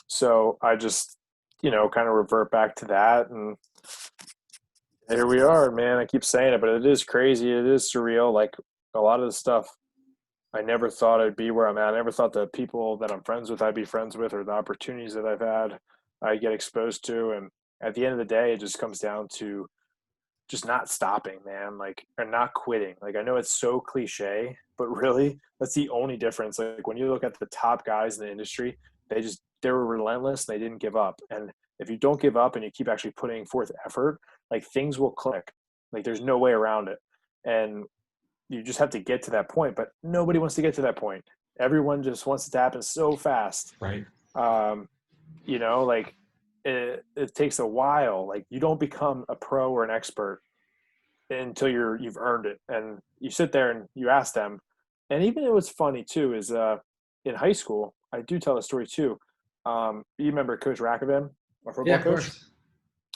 So I just, kind of revert back to that, and here we are, man. I keep saying it, but it is crazy. It is surreal. Like a lot of the stuff I never thought I'd be where I'm at. I never thought the people that I'm friends with I'd be friends with, or the opportunities that I've had I get exposed to. And at the end of the day, it just comes down to just not stopping, man, like, or not quitting. Like, I know it's so cliche, but really that's the only difference. Like when you look at the top guys in the industry, they were relentless. And they didn't give up. And if you don't give up and you keep actually putting forth effort, like things will click. Like there's no way around it. And you just have to get to that point, but nobody wants to get to that point. Everyone just wants it to happen so fast. Right. Like it takes a while. Like you don't become a pro or an expert until you've earned it. And you sit there and you ask them. And even it was funny too, is in high school, I do tell a story too. You remember Coach Rakovan, our football coach? Course.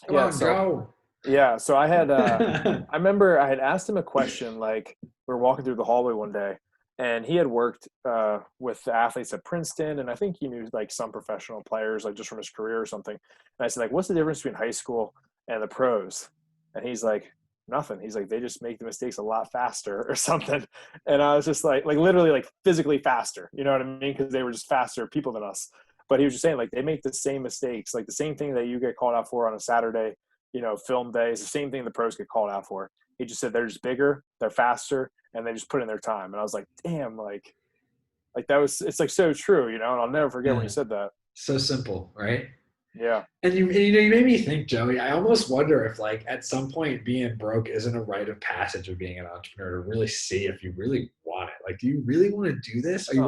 Come on, Joe. Yeah. So I had, I remember I had asked him a question, like we were walking through the hallway one day, and he had worked with the athletes at Princeton. And I think he knew like some professional players, like just from his career or something. And I said, like, what's the difference between high school and the pros? And he's like, nothing. He's like, they just make the mistakes a lot faster or something. And I was just like literally like physically faster, you know what I mean? Because they were just faster people than us. But he was just saying like they make the same mistakes, like the same thing that you get called out for on a Saturday, film day is the same thing the pros get called out for. He just said they're just bigger, they're faster, and they just put in their time. And I was like, damn, like it's like so true, and I'll never forget when he said that. So simple, right? Yeah. And you made me think, Joey, I almost wonder if like at some point being broke isn't a rite of passage of being an entrepreneur, to really see if you really want it. Like, do you really want to do this? Are you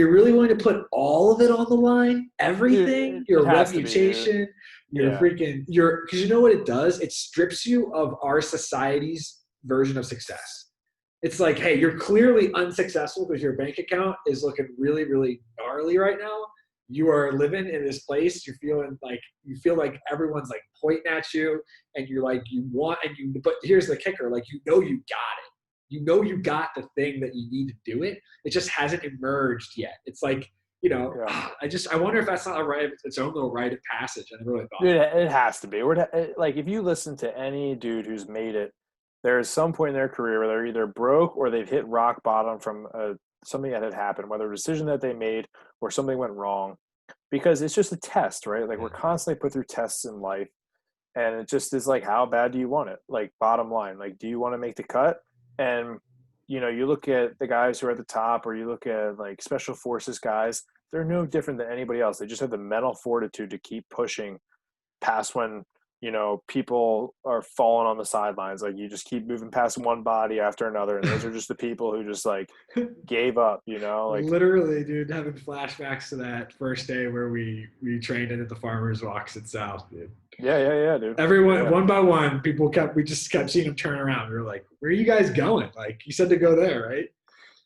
really willing to put all of it on the line? Everything? Dude, your reputation, because you know what it does? It strips you of our society's version of success. It's like, hey, you're clearly unsuccessful because your bank account is looking really, really gnarly right now. You are living in this place. You feel like everyone's like pointing at you, and you're like, but here's the kicker. Like, you got it. You got the thing that you need to do it. It just hasn't emerged yet. It's like, I wonder if that's not its own little rite of passage. I never really thought. Dude, it has to be. Like, if you listen to any dude who's made it, there is some point in their career where they're either broke or they've hit rock bottom from something that had happened, whether a decision that they made or something went wrong, because it's just a test, right? Like, we're constantly put through tests in life, and it just is like, how bad do you want it? Like, bottom line, like, do you want to make the cut? And, you look at the guys who are at the top, or you look at like special forces guys, they're no different than anybody else. They just have the mental fortitude to keep pushing past when people are falling on the sidelines. Like you just keep moving past one body after another. And those are just the people who just like gave up, like Literally, dude, having flashbacks to that first day where we trained in at the farmers walks at South, dude. yeah, dude. Everyone, Yeah. one by one, we just kept seeing them turn around. We were like, where are you guys going? Like, you said to go there, right?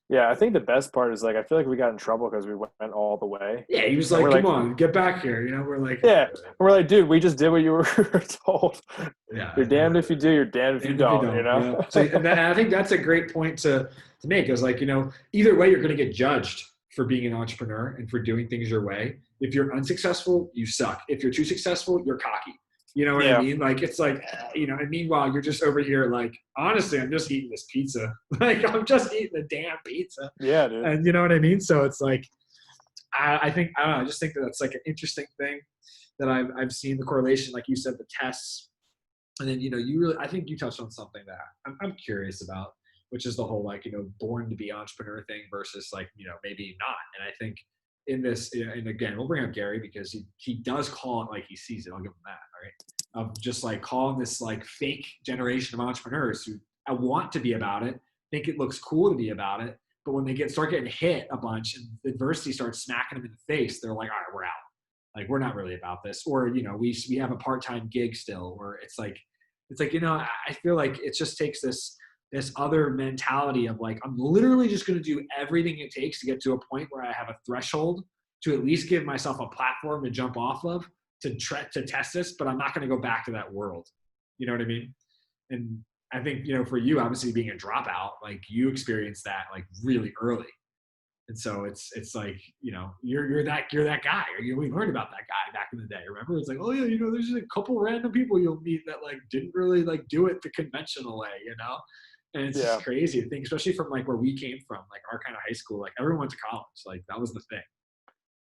Yeah, I think the best part is like I feel like we got in trouble because we went all the way. Yeah, he was And like, we're come on, get back here. We're like, yeah, we're like, dude, we just did what you were told. yeah, You're damned if you do, you're damned if you don't. Yeah. So, and I think that's a great point to make. Is like, either way, you're going to get judged for being an entrepreneur and for doing things your way. If you're unsuccessful, you suck. If you're too successful, you're cocky. You know what I mean? Like, it's like, and meanwhile, you're just over here like, honestly, I'm just eating this pizza. Like, I'm just eating the damn pizza. Yeah, dude. And you know what I mean? So it's like, I don't know. I just think that that's like an interesting thing that I've seen the correlation, like you said, the tests. And then, I think you touched on something that I'm curious about, which is the whole, like, born to be entrepreneur thing versus like, maybe not. And I think in this, and again, we'll bring up Gary because he does call it like he sees it. I'll give him that. All right. Of just like calling this like fake generation of entrepreneurs who I want to be about it, think it looks cool to be about it. But when they start getting hit a bunch and adversity starts smacking them in the face, they're like, all right, we're out. Like, we're not really about this. Or, we have a part-time gig still, or it's like, I feel like it just takes this other mentality of like, I'm literally just going to do everything it takes to get to a point where I have a threshold to at least give myself a platform to jump off of to test this, but I'm not going to go back to that world. You know what I mean? And I think, for you, obviously being a dropout, like you experienced that like really early. And so it's like, you're that guy. We learned about that guy back in the day. Remember? It's like, oh yeah, there's just a couple random people you'll meet that like didn't really like do it the conventional way, And it's just crazy to think, especially from like where we came from, like our kind of high school, like everyone went to college. Like that was the thing.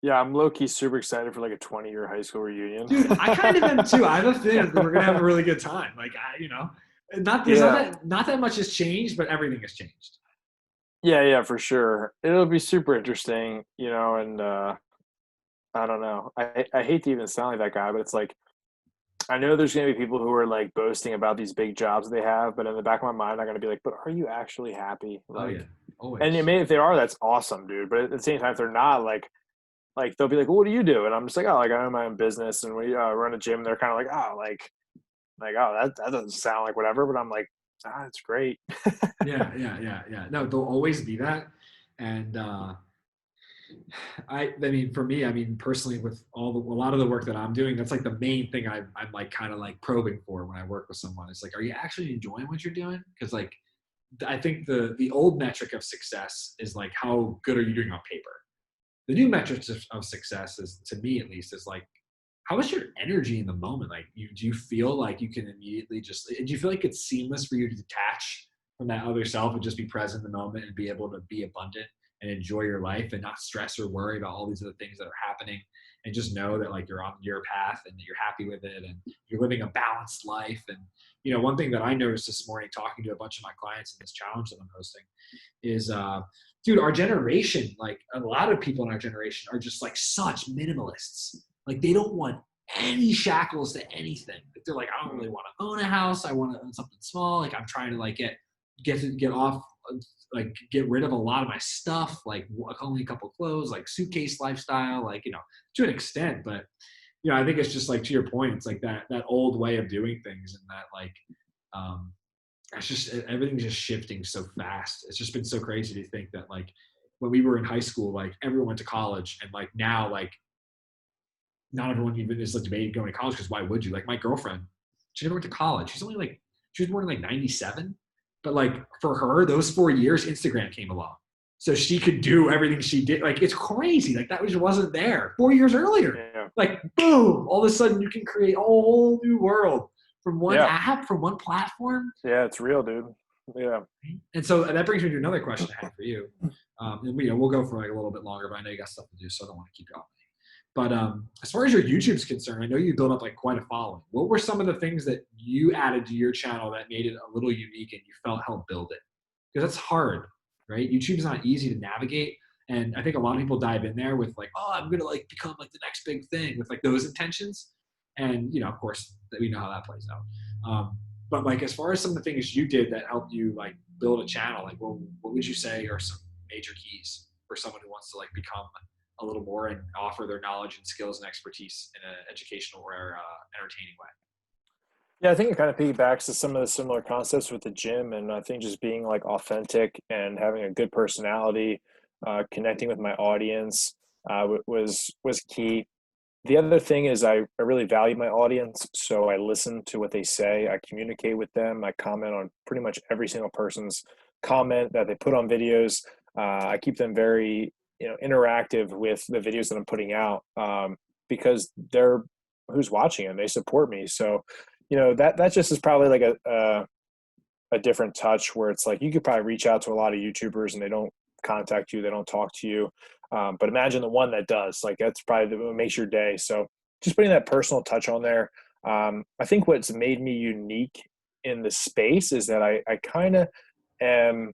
Yeah, I'm low-key super excited for like a 20-year high school reunion. Dude, I kind of am too. I have a feeling that we're gonna have a really good time. Like not that much has changed, but everything has changed. Yeah, for sure. It'll be super interesting, and I don't know. I hate to even sound like that guy, but it's like I know there's gonna be people who are like boasting about these big jobs they have, but in the back of my mind, I'm gonna be like, but are you actually happy? Like, oh yeah, always. And if they are, that's awesome, dude. But at the same time, if they're not, like they'll be like, well, what do you do? And I'm just like, oh, like I own my own business and we run a gym. They're kind of like, oh, oh, that doesn't sound like whatever. But I'm like, it's great. Yeah. No, there'll always be that. And I mean, for me, I mean, personally, with a lot of the work that I'm doing, that's like the main thing I'm like kind of like probing for when I work with someone. It's like, are you actually enjoying what you're doing? Because like, I think the old metric of success is like, how good are you doing on paper? The new metrics of success is, to me at least, is like, how is your energy in the moment? Like, do you feel like you can immediately do you feel like it's seamless for you to detach from that other self and just be present in the moment and be able to be abundant and enjoy your life and not stress or worry about all these other things that are happening and just know that like you're on your path and that you're happy with it and you're living a balanced life. And, one thing that I noticed this morning talking to a bunch of my clients in this challenge that I'm hosting is, dude, our generation, like a lot of people in our generation are just like such minimalists. Like they don't want any shackles to anything. Like they're like, I don't really want to own a house. I want to own something small. Like I'm trying to like get off, like get rid of a lot of my stuff, like only a couple clothes, like suitcase lifestyle, like, to an extent. But, I think it's just like, to your point, it's like that old way of doing things and that like, it's just, everything's just shifting so fast. It's just been so crazy to think that like when we were in high school, like everyone went to college and like now, like not everyone even is like debating going to college because why would you? Like my girlfriend, she never went to college. She was born in like 97. But like for her, those 4 years, Instagram came along. So she could do everything she did. Like it's crazy. Like that wasn't there 4 years earlier. Yeah. Like boom, all of a sudden you can create a whole new world from one app, from one platform. Yeah, it's real, dude. Yeah. And so that brings me to another question I have for you. And we'll go for like a little bit longer, but I know you got stuff to do, so I don't want to keep going. But as far as your YouTube's concerned, I know you built up like quite a following. What were some of the things that you added to your channel that made it a little unique and you felt helped build it? Because that's hard, right? YouTube's not easy to navigate. And I think a lot of people dive in there with like, oh, I'm going to like become like the next big thing with like those intentions. And, of course, we know how that plays out. But like, as far as some of the things you did that helped you like build a channel, like what would you say are some major keys for someone who wants to like become a little more and offer their knowledge and skills and expertise in an educational or entertaining way? Yeah, I think it kind of piggybacks to some of the similar concepts with the gym, and I think just being like authentic and having a good personality, connecting with my audience was key. The other thing is I really value my audience, so I listen to what they say. I communicate with them. I comment on pretty much every single person's comment that they put on videos. I keep them very interactive with the videos that I'm putting out, because they're who's watching and they support me. So that just is probably like a different touch where it's like you could probably reach out to a lot of YouTubers and they don't contact you, they don't talk to you. But imagine the one that does. Like that's probably what makes your day. So just putting that personal touch on there. I think what's made me unique in the space is that I kind of am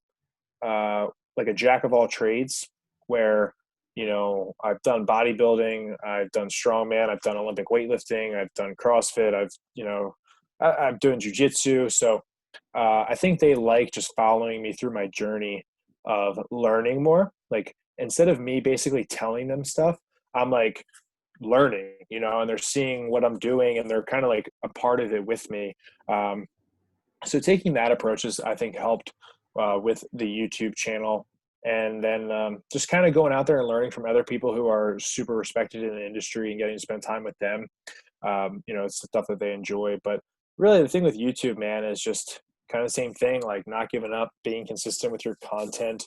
like a jack of all trades, where I've done bodybuilding, I've done strongman, I've done Olympic weightlifting, I've done CrossFit, I'm doing jujitsu. So I think they like just following me through my journey of learning more. Like instead of me basically telling them stuff, I'm like learning, and they're seeing what I'm doing and they're kind of like a part of it with me. So taking that approach has, I think, helped with the YouTube channel. And then just kind of going out there and learning from other people who are super respected in the industry and getting to spend time with them. It's the stuff that they enjoy. But really the thing with YouTube, man, is just kind of the same thing, like not giving up, being consistent with your content,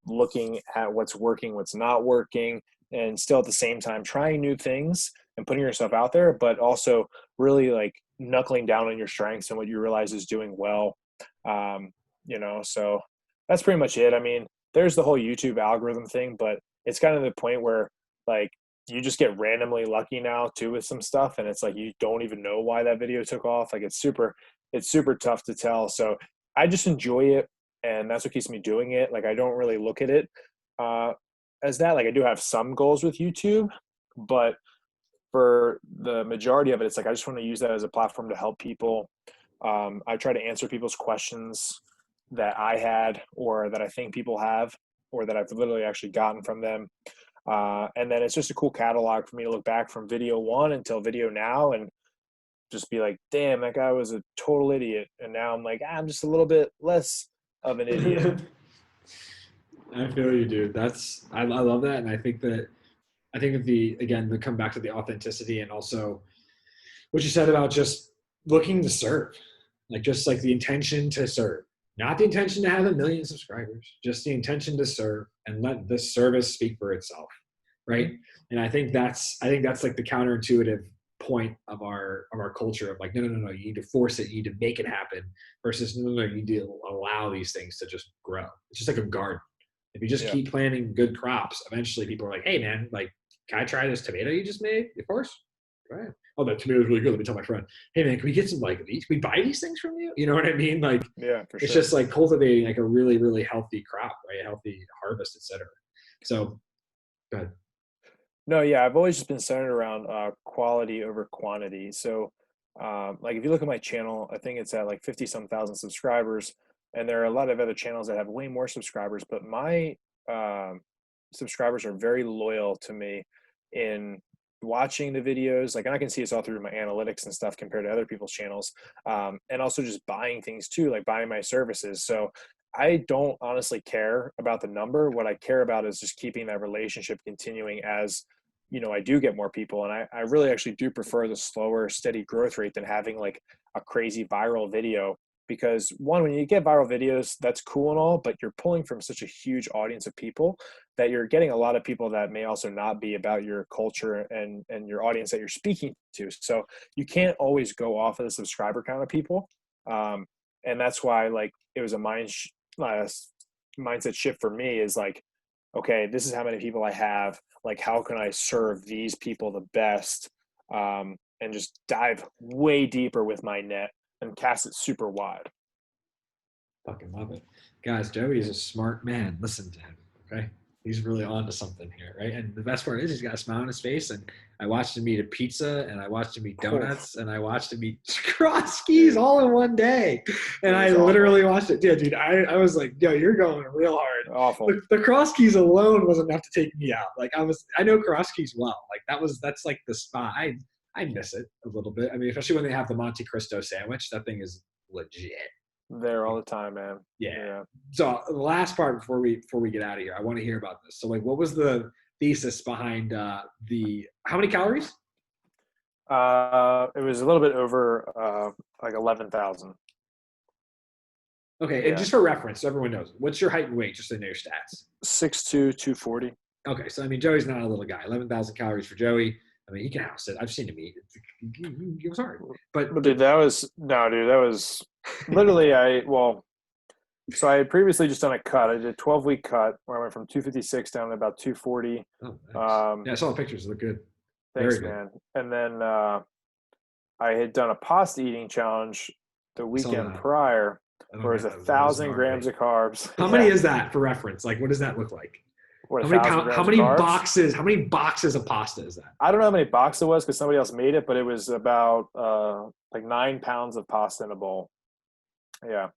looking at what's working, what's not working, and still at the same time trying new things and putting yourself out there, but also really like knuckling down on your strengths and what you realize is doing well. So that's pretty much it. I mean, there's the whole YouTube algorithm thing, but it's kind of the point where like you just get randomly lucky now too with some stuff, and it's like you don't even know why that video took off. Like it's super tough to tell. So I just enjoy it, and that's what keeps me doing it. Like I don't really look at it as that. Like I do have some goals with YouTube, but for the majority of it, it's like I just want to use that as a platform to help people. I try to answer people's questions that I had or that I think people have or that I've literally actually gotten from them. And then it's just a cool catalog for me to look back from video one until video now and just be like, damn, that guy was a total idiot. And now I'm like, I'm just a little bit less of an idiot. I feel you, dude. I love that. And I think that the come back to the authenticity and also what you said about just looking to serve, like just like the intention to serve, not the intention to have a million subscribers, just the intention to serve and let the service speak for itself. Right. And I think that's like the counterintuitive point of our culture of like, no, you need to force it, you need to make it happen versus no, you need to allow these things to just grow. It's just like a garden. If you just keep planting good crops, eventually people are like, hey man, like, can I try this tomato you just made? Of course. Go ahead. Oh, that tomato's really good. Let me tell my friend, hey man, can we get some like these? Can we buy these things from you? You know what I mean? Like, Yeah, for it's sure. just like cultivating like a really, really healthy crop, right? A healthy harvest, etc. So, go ahead. No, yeah, I've always just been centered around quality over quantity. So, like if you look at my channel, I think it's at like 50 some thousand subscribers, and there are a lot of other channels that have way more subscribers. But my subscribers are very loyal to me in watching the videos. Like, and I can see it's all through my analytics and stuff compared to other people's channels, and also just buying things too, like buying my services. So. I don't honestly care about the number. What I care about is just keeping that relationship continuing as I do get more people. And I really actually do prefer the slower, steady growth rate than having like a crazy viral video. Because one, when you get viral videos, that's cool and all, but you're pulling from such a huge audience of people that you're getting a lot of people that may also not be about your culture and your audience that you're speaking to. So you can't always go off of the subscriber count of people. And that's why like it was a mindset shift for me is like, okay, this is how many people I have. Like, how can I serve these people the best? And just dive way deeper with my net and cast it super wide. Fucking love it. Guys, Joey is a smart man. Listen to him, okay? he's really on to something here, right? And the best part is he's got a smile on his face. And I watched him eat a pizza, and I watched him eat donuts, and I watched him eat cross skis all in one day. And I literally watched it. Yeah, dude, I was like, yo, you're going real hard. Awful. The cross skis alone was enough to take me out. Like I know cross skis well. Like that's like the spot. I miss it a little bit. I mean, especially when they have the Monte Cristo sandwich. That thing is legit. There all the time, man. Yeah. So the last part before we get out of here, I want to hear about this. So like, what was the thesis behind how many calories? It was a little bit over like 11,000. Okay, and just for reference, so everyone knows, what's your height and weight, just to know your stats? 6'2", 240. Okay, so I mean, Joey's not a little guy. 11,000 calories for Joey. I mean, he can house it. I've seen him eat. It was hard. But dude, that was literally so I had previously just done a cut. I did a 12-week cut where I went from 256 down to about 240. Oh, nice. Yeah, I saw the pictures. They look good. Thanks, Very good. man. And then I had done a pasta eating challenge the weekend prior, where it was 1,000 grams of carbs. How many is that for reference? Like, what does that look like? What, how many boxes of pasta is that? I don't know how many boxes it was because somebody else made it, but it was about like 9 pounds of pasta in a bowl. Yeah.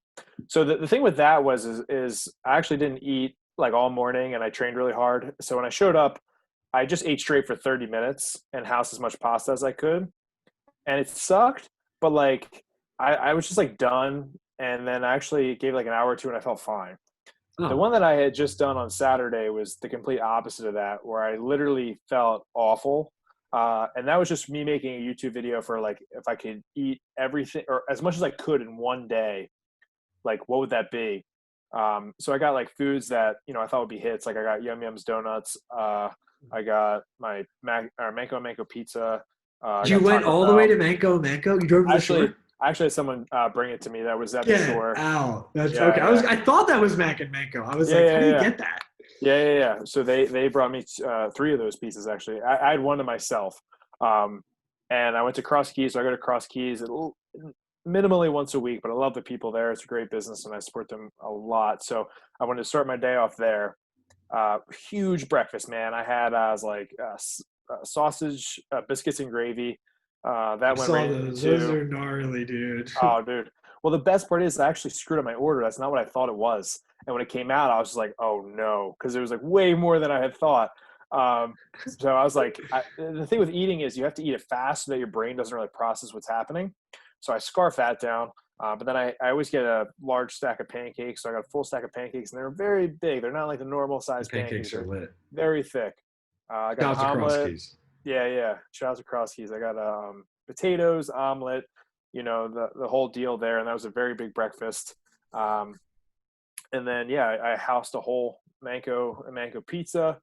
So the thing with that is I actually didn't eat like all morning, and I trained really hard. So when I showed up, I just ate straight for 30 minutes and housed as much pasta as I could. And it sucked, but like I was just like done. And then I actually gave like an hour or two and I felt fine. Oh. The one that I had just done on Saturday was the complete opposite of that, where I literally felt awful. And that was just me making a YouTube video for like, if I could eat everything or as much as I could in one day, like what would that be? So I got like foods that, I thought would be hits. Like I got Yum Yum's donuts. I got my Manco pizza. You went all the way to Manco? You drove to the shore? I actually had someone bring it to me that was at the shore. That's okay. Yeah. I thought that was Mac and Manco. I was how do you get that? Yeah. So they brought me 3 of those pieces actually. I had one to myself. And I went to Cross Keys. So I go to Cross Keys minimally once a week, but I love the people there. It's a great business and I support them a lot. So I wanted to start my day off there. Huge breakfast, man. I had sausage, biscuits and gravy. That went right into. Those are gnarly, dude. Oh, dude. Well, the best part is I actually screwed up my order. That's not what I thought it was. And when it came out, I was just like, oh no, because it was like way more than I had thought. So I was like, the thing with eating is you have to eat it fast so that your brain doesn't really process what's happening. So I scarf that down. But then I always get a large stack of pancakes. So I got a full stack of pancakes, and they're very big. They're not like the normal size pancakes. Pancakes are lit. Very thick. I got an omelet. Yeah. Shout out to Cross Keys. I got potatoes, omelet, the whole deal there. And that was a very big breakfast. And then, I housed a whole Manco pizza.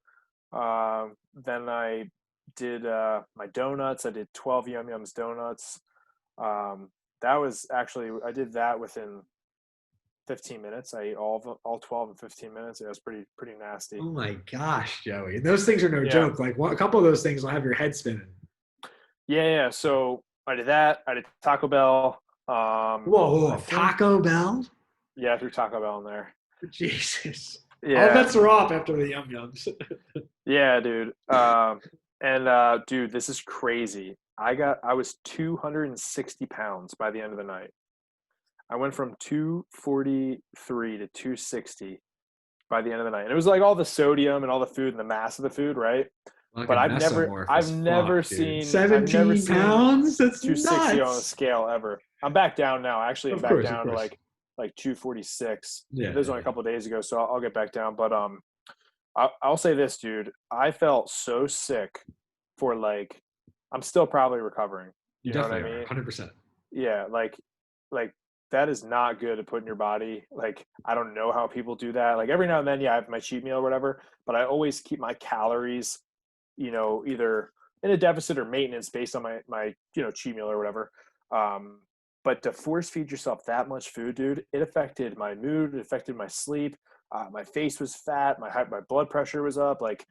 Then I did my donuts. I did 12 Yum Yum's donuts. That was actually, I did that within 15 minutes. I ate all 12 in 15 minutes. It was pretty nasty. Oh my gosh, Joey. Those things are no joke. Like a couple of those things will have your head spinning. Yeah. So I did that. I did Taco Bell. Whoa, Taco Bell? Yeah, I threw Taco Bell in there. Jesus. Yeah. All bets are off after the Yum Yums. Yeah, dude. Dude, this is crazy. I was 260 pounds by the end of the night. I went from 243 to 260 by the end of the night. And it was like all the sodium and all the food and the mass of the food, right? But I've never seen 17 pounds. That's 260 nuts. on a scale ever. I'm back down now. Actually, I'm back down to like 246. Yeah. This was only a couple of days ago, so I'll get back down. But I'll say this, dude. I felt so sick for like, I'm still probably recovering. You know what I mean? 100%. Yeah, like that is not good to put in your body. Like, I don't know how people do that. Like every now and then, I have my cheat meal or whatever, but I always keep my calories, either in a deficit or maintenance based on my cheat meal or whatever. But to force feed yourself that much food, dude, it affected my mood. It affected my sleep. My face was fat. My blood pressure was up. Like,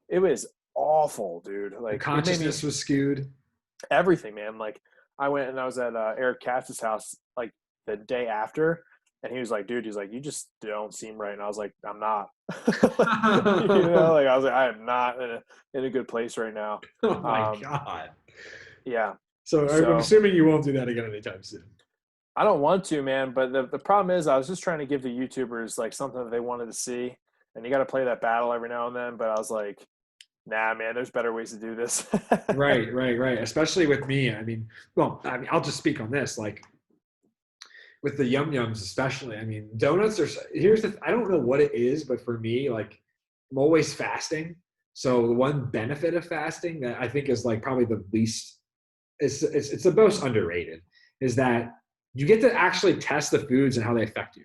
it was awful, dude. Like, the consciousness was skewed. Everything, man. Like, I went and I was at Eric Katz's house like the day after, And he was like, dude, he's like, you just don't seem right. And I was like, I'm not. Like I was like, I am not in a good place right now. Oh my God. Yeah. So I'm So assuming you won't do that again anytime soon. I don't want to, man. But the problem is I was just trying to give the YouTubers like something that they wanted to see. And you got to play that battle every now and then. But I was like, nah, man, there's better ways to do this. Right. Especially with me. I mean, I'll just speak on this. Like with the yum yums, especially. I mean, donuts are. I don't know what it is, but for me, like I'm always fasting. So the one benefit of fasting that I think is like probably the least. It's the most underrated is that you get to actually test the foods and how they affect you.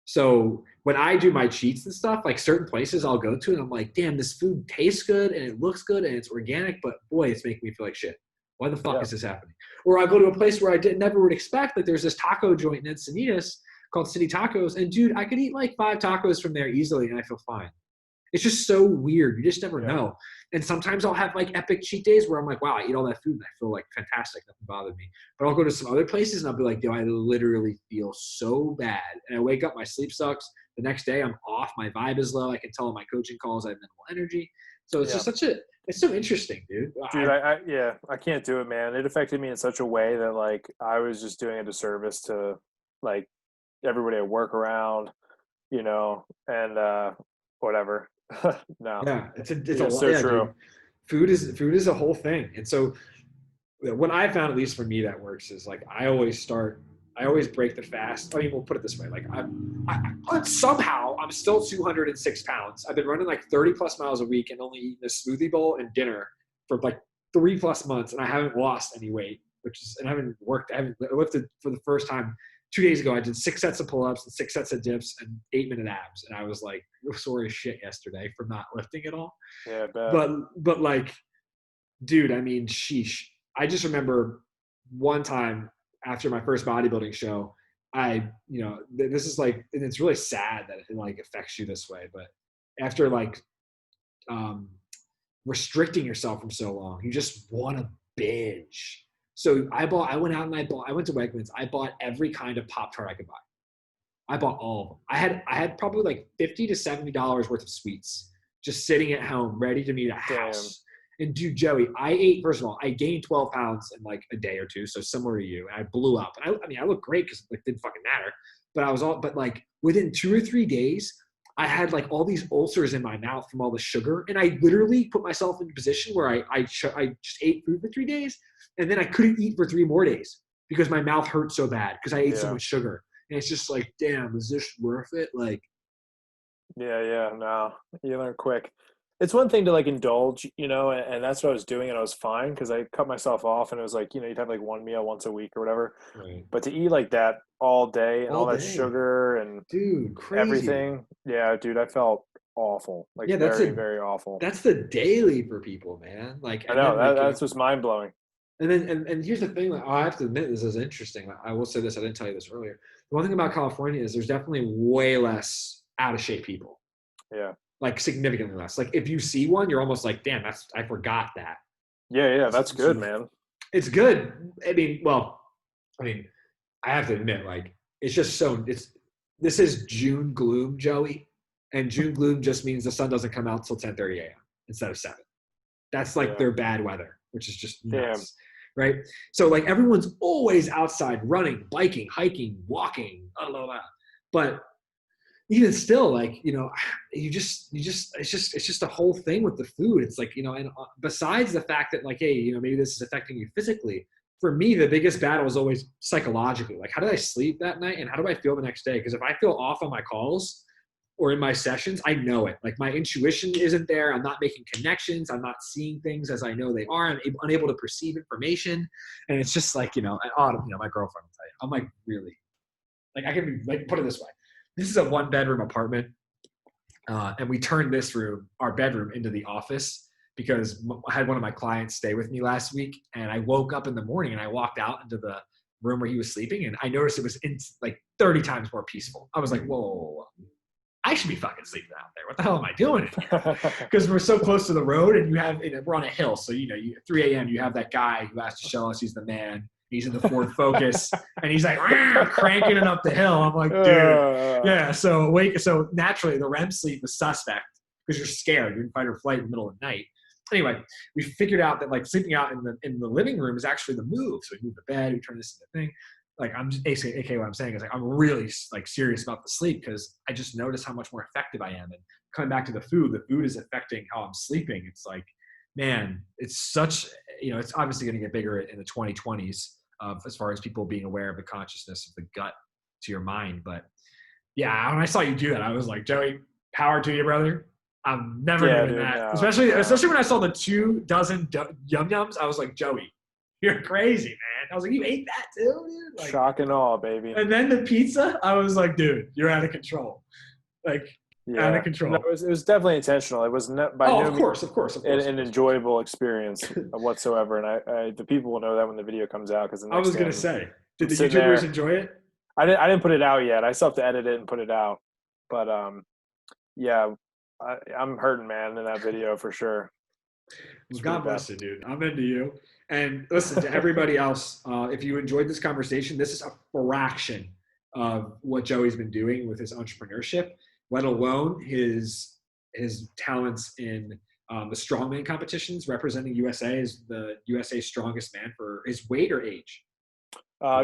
So when I do my cheats and stuff, like certain places I'll go to and I'm like, damn, this food tastes good and it looks good and it's organic, but boy, it's making me feel like shit. Why the fuck is this happening? Or I go to a place where I never would expect, like there's this taco joint in Encinitas called City Tacos. And dude, I could eat like 5 tacos from there easily and I feel fine. It's just so weird. You just never know. And sometimes I'll have like epic cheat days where I'm like, wow, I eat all that food and I feel like fantastic. Nothing bothered me. But I'll go to some other places and I'll be like, yo, I literally feel so bad. And I wake up, my sleep sucks. The next day I'm off. My vibe is low. I can tell on my coaching calls I have minimal energy. So it's just it's so interesting, dude. Dude, I can't do it, man. It affected me in such a way that like I was just doing a disservice to like everybody at work around, and whatever. No. Yeah, it's Yeah, a lot. so Yeah, true. dude. Food is a whole thing. And so what I found, at least for me, that works is like I always break the fast. I mean, we'll put it this way: like somehow I'm still 206 pounds. I've been running like 30 plus miles a week and only eating a smoothie bowl and dinner for like 3+ months, and I haven't lost any weight. And I haven't lifted for the first time 2 days ago. I did 6 sets of pull-ups and 6 sets of dips and 8-minute abs, and I was like sore as shit yesterday from not lifting at all. Yeah, I bet. But like, dude, I mean, sheesh. I just remember one time after my first bodybuilding show, this is like, and it's really sad that it like affects you this way, but after like restricting yourself from so long, you just want to binge. So I went to Wegmans. I bought every kind of Pop-Tart I could buy. I bought all of them. I had probably like $50 to $70 worth of sweets just sitting at home, ready to meet a house. And dude, Joey, first of all, I gained 12 pounds in like a day or two. So similar to you. And I blew up. And I looked great because it didn't fucking matter. But like within 2 or 3 days, I had like all these ulcers in my mouth from all the sugar. And I literally put myself in a position where I just ate food for 3 days. And then I couldn't eat for 3 more days because my mouth hurt so bad because I ate so much sugar. And it's just like, damn, is this worth it? Like, no, you learn quick. It's one thing to like indulge, and that's what I was doing, and I was fine because I cut myself off, and it was like, you'd have like one meal once a week or whatever. right. But to eat like that all day and all that day. sugar and dude, crazy. everything, yeah, dude, I felt awful, like very, very awful. That's the daily for people, man. Like, I know that's just mind blowing. And then, and here's the thing. Like, I have to admit, this is interesting. I will say this. I didn't tell you this earlier. The one thing about California is there's definitely way less out of shape people. Yeah. Like significantly less. Like if you see one, you're almost like, damn, I forgot that. Yeah, that's good, man. It's good. I mean, I have to admit, like, it's just this is June gloom, Joey. And June gloom just means the sun doesn't come out till 10:30 a.m. instead of 7. That's like their bad weather, which is just nuts. Right? So like everyone's always outside running, biking, hiking, walking, blah, blah, blah. But even still, like, it's just a whole thing with the food. It's like, and besides the fact that like, hey, maybe this is affecting you physically, for me, the biggest battle is always psychologically. Like, how did I sleep that night? And how do I feel the next day? Because if I feel off on my calls or in my sessions, I know it. Like my intuition isn't there. I'm not making connections. I'm not seeing things as I know they are. I'm unable to perceive information. And it's just like, my girlfriend will tell you, I'm like, really, like I can be like, put it this way. This is a 1-bedroom apartment. And we turned our bedroom into the office because I had one of my clients stay with me last week. And I woke up in the morning and I walked out into the room where he was sleeping. And I noticed it was like 30 times more peaceful. I was like, whoa, I should be fucking sleeping out there. What the hell am I doing? Because we're so close to the road and we're on a hill. So, 3 a.m. you have that guy who has to show us he's the man. He's in the Ford Focus, and he's like cranking it up the hill. I'm like, dude, yeah. So naturally, the REM sleep is suspect because you're scared. You're in fight or flight in the middle of the night. Anyway, we figured out that like sleeping out in the living room is actually the move. So we move the bed, we turn this into a thing. Like I'm just aka what I'm saying is like I'm really like serious about the sleep because I just noticed how much more effective I am. And coming back to the food is affecting how I'm sleeping. It's like, man, it's such, it's obviously going to get bigger in the 2020s as far as people being aware of the consciousness of the gut to your mind. But yeah, when I saw you do that, I was like, Joey, power to you, brother. I'm never doing that. No, especially when I saw the 2 dozen yum yums, I was like, Joey, you're crazy, man. I was like, you ate that too, dude? Like, shock and awe, baby. And then the pizza, I was like, dude, you're out of control. Like, out of control. No, it was definitely intentional. It was by no means an enjoyable experience whatsoever. And I the people will know that when the video comes out. Because I was going to say, did the YouTubers enjoy it? I didn't put it out yet. I still have to edit it and put it out. But yeah, I'm hurting, man, in that video for sure. Well, God bless you, dude. I'm into you. And listen, to everybody else, if you enjoyed this conversation, this is a fraction of what Joey's been doing with his entrepreneurship, let alone his talents in the strongman competitions, representing USA as the USA strongest man for his weight or age?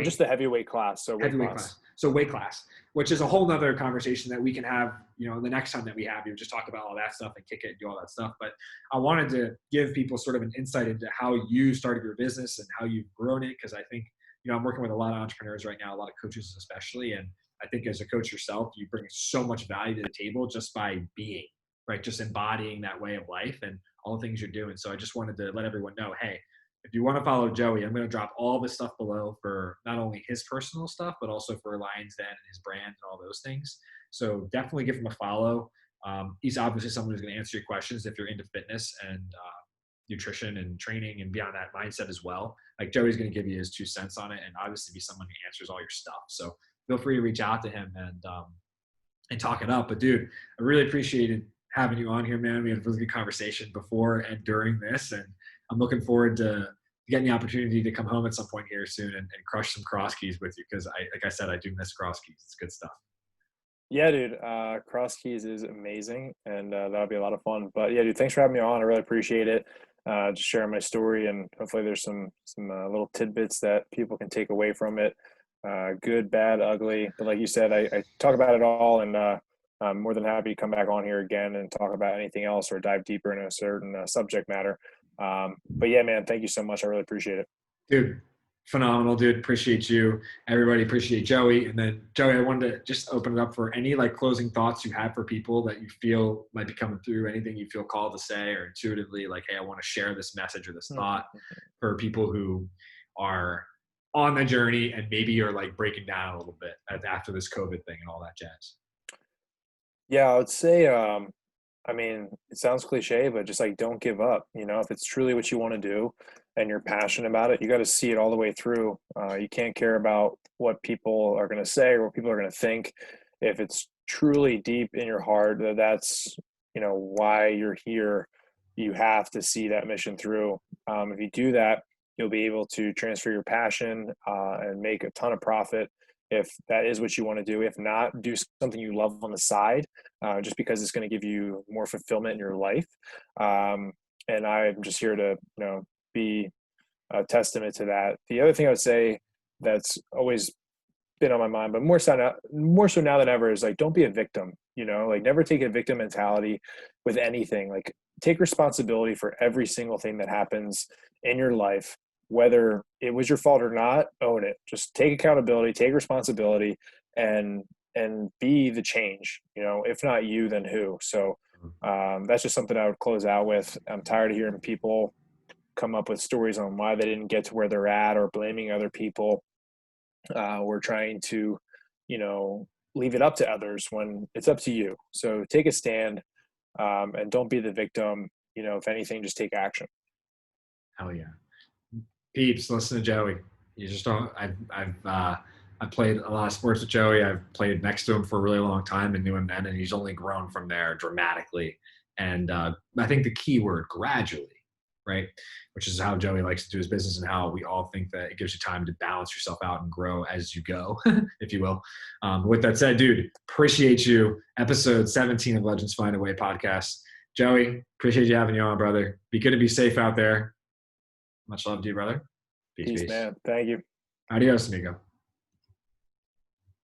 Just the heavyweight class. So heavyweight class. So weight class, which is a whole nother conversation that we can have, the next time that we have you, just talk about all that stuff and kick it and do all that stuff. But I wanted to give people sort of an insight into how you started your business and how you've grown it. Cause I think, I'm working with a lot of entrepreneurs right now, a lot of coaches especially. And I think as a coach yourself, you bring so much value to the table just by being, right? Just embodying that way of life and all the things you're doing. So I just wanted to let everyone know, hey, if you want to follow Joey, I'm going to drop all this stuff below for not only his personal stuff, but also for Lions Den and his brand and all those things. So definitely give him a follow. He's obviously someone who's going to answer your questions if you're into fitness and nutrition and training and beyond that mindset as well. Like Joey's going to give you his 2 cents on it and obviously be someone who answers all your stuff. So feel free to reach out to him and talk it up. But dude, I really appreciated having you on here, man. We had a really good conversation before and during this, and I'm looking forward to getting the opportunity to come home at some point here soon and crush some cross keys with you. Cause like I said, I do miss cross keys. It's good stuff. Yeah, dude. Cross keys is amazing and that'll be a lot of fun. But yeah, dude, thanks for having me on. I really appreciate it. Just sharing my story and hopefully there's some little tidbits that people can take away from it. Good, bad, ugly. But like you said, I talk about it all and I'm more than happy to come back on here again and talk about anything else or dive deeper in a certain subject matter. But yeah, man, thank you so much. I really appreciate it. Dude, phenomenal, dude. Appreciate you. Everybody appreciate Joey. And then Joey, I wanted to just open it up for any like closing thoughts you have for people that you feel might be coming through, anything you feel called to say or intuitively like, hey, I want to share this message or this thought for people who are on the journey and maybe are like breaking down a little bit after this COVID thing and all that jazz. Yeah, I would say, I mean, it sounds cliche, but just like, don't give up. If it's truly what you want to do and you're passionate about it, you got to see it all the way through. You can't care about what people are going to say or what people are going to think. If it's truly deep in your heart, that's, why you're here, you have to see that mission through. If you do that, you'll be able to transfer your passion and make a ton of profit. If that is what you want to do. If not, do something you love on the side, just because it's going to give you more fulfillment in your life. And I'm just here to, be a testament to that. The other thing I would say that's always been on my mind, but more so now than ever is like, don't be a victim, like never take a victim mentality with anything. Like take responsibility for every single thing that happens in your life. Whether it was your fault or not, own it. Just take accountability, take responsibility, and be the change. If not you, then who? So that's just something I would close out with. I'm tired of hearing people come up with stories on why they didn't get to where they're at or blaming other people. We're trying to, leave it up to others when it's up to you. So take a stand and don't be the victim. If anything, just take action. Hell yeah. Peeps, listen to Joey. You just don't. I've played a lot of sports with Joey. I've played next to him for a really long time and knew him then, and he's only grown from there dramatically. And I think the key word, gradually, right? Which is how Joey likes to do his business and how we all think that it gives you time to balance yourself out and grow as you go, if you will. With that said, dude, appreciate you. Episode 17 of Legends Find a Way podcast. Joey, appreciate you having you on, brother. Be good to be safe out there. Much love to you, brother. Peace, man. Thank you. Adios, amigo.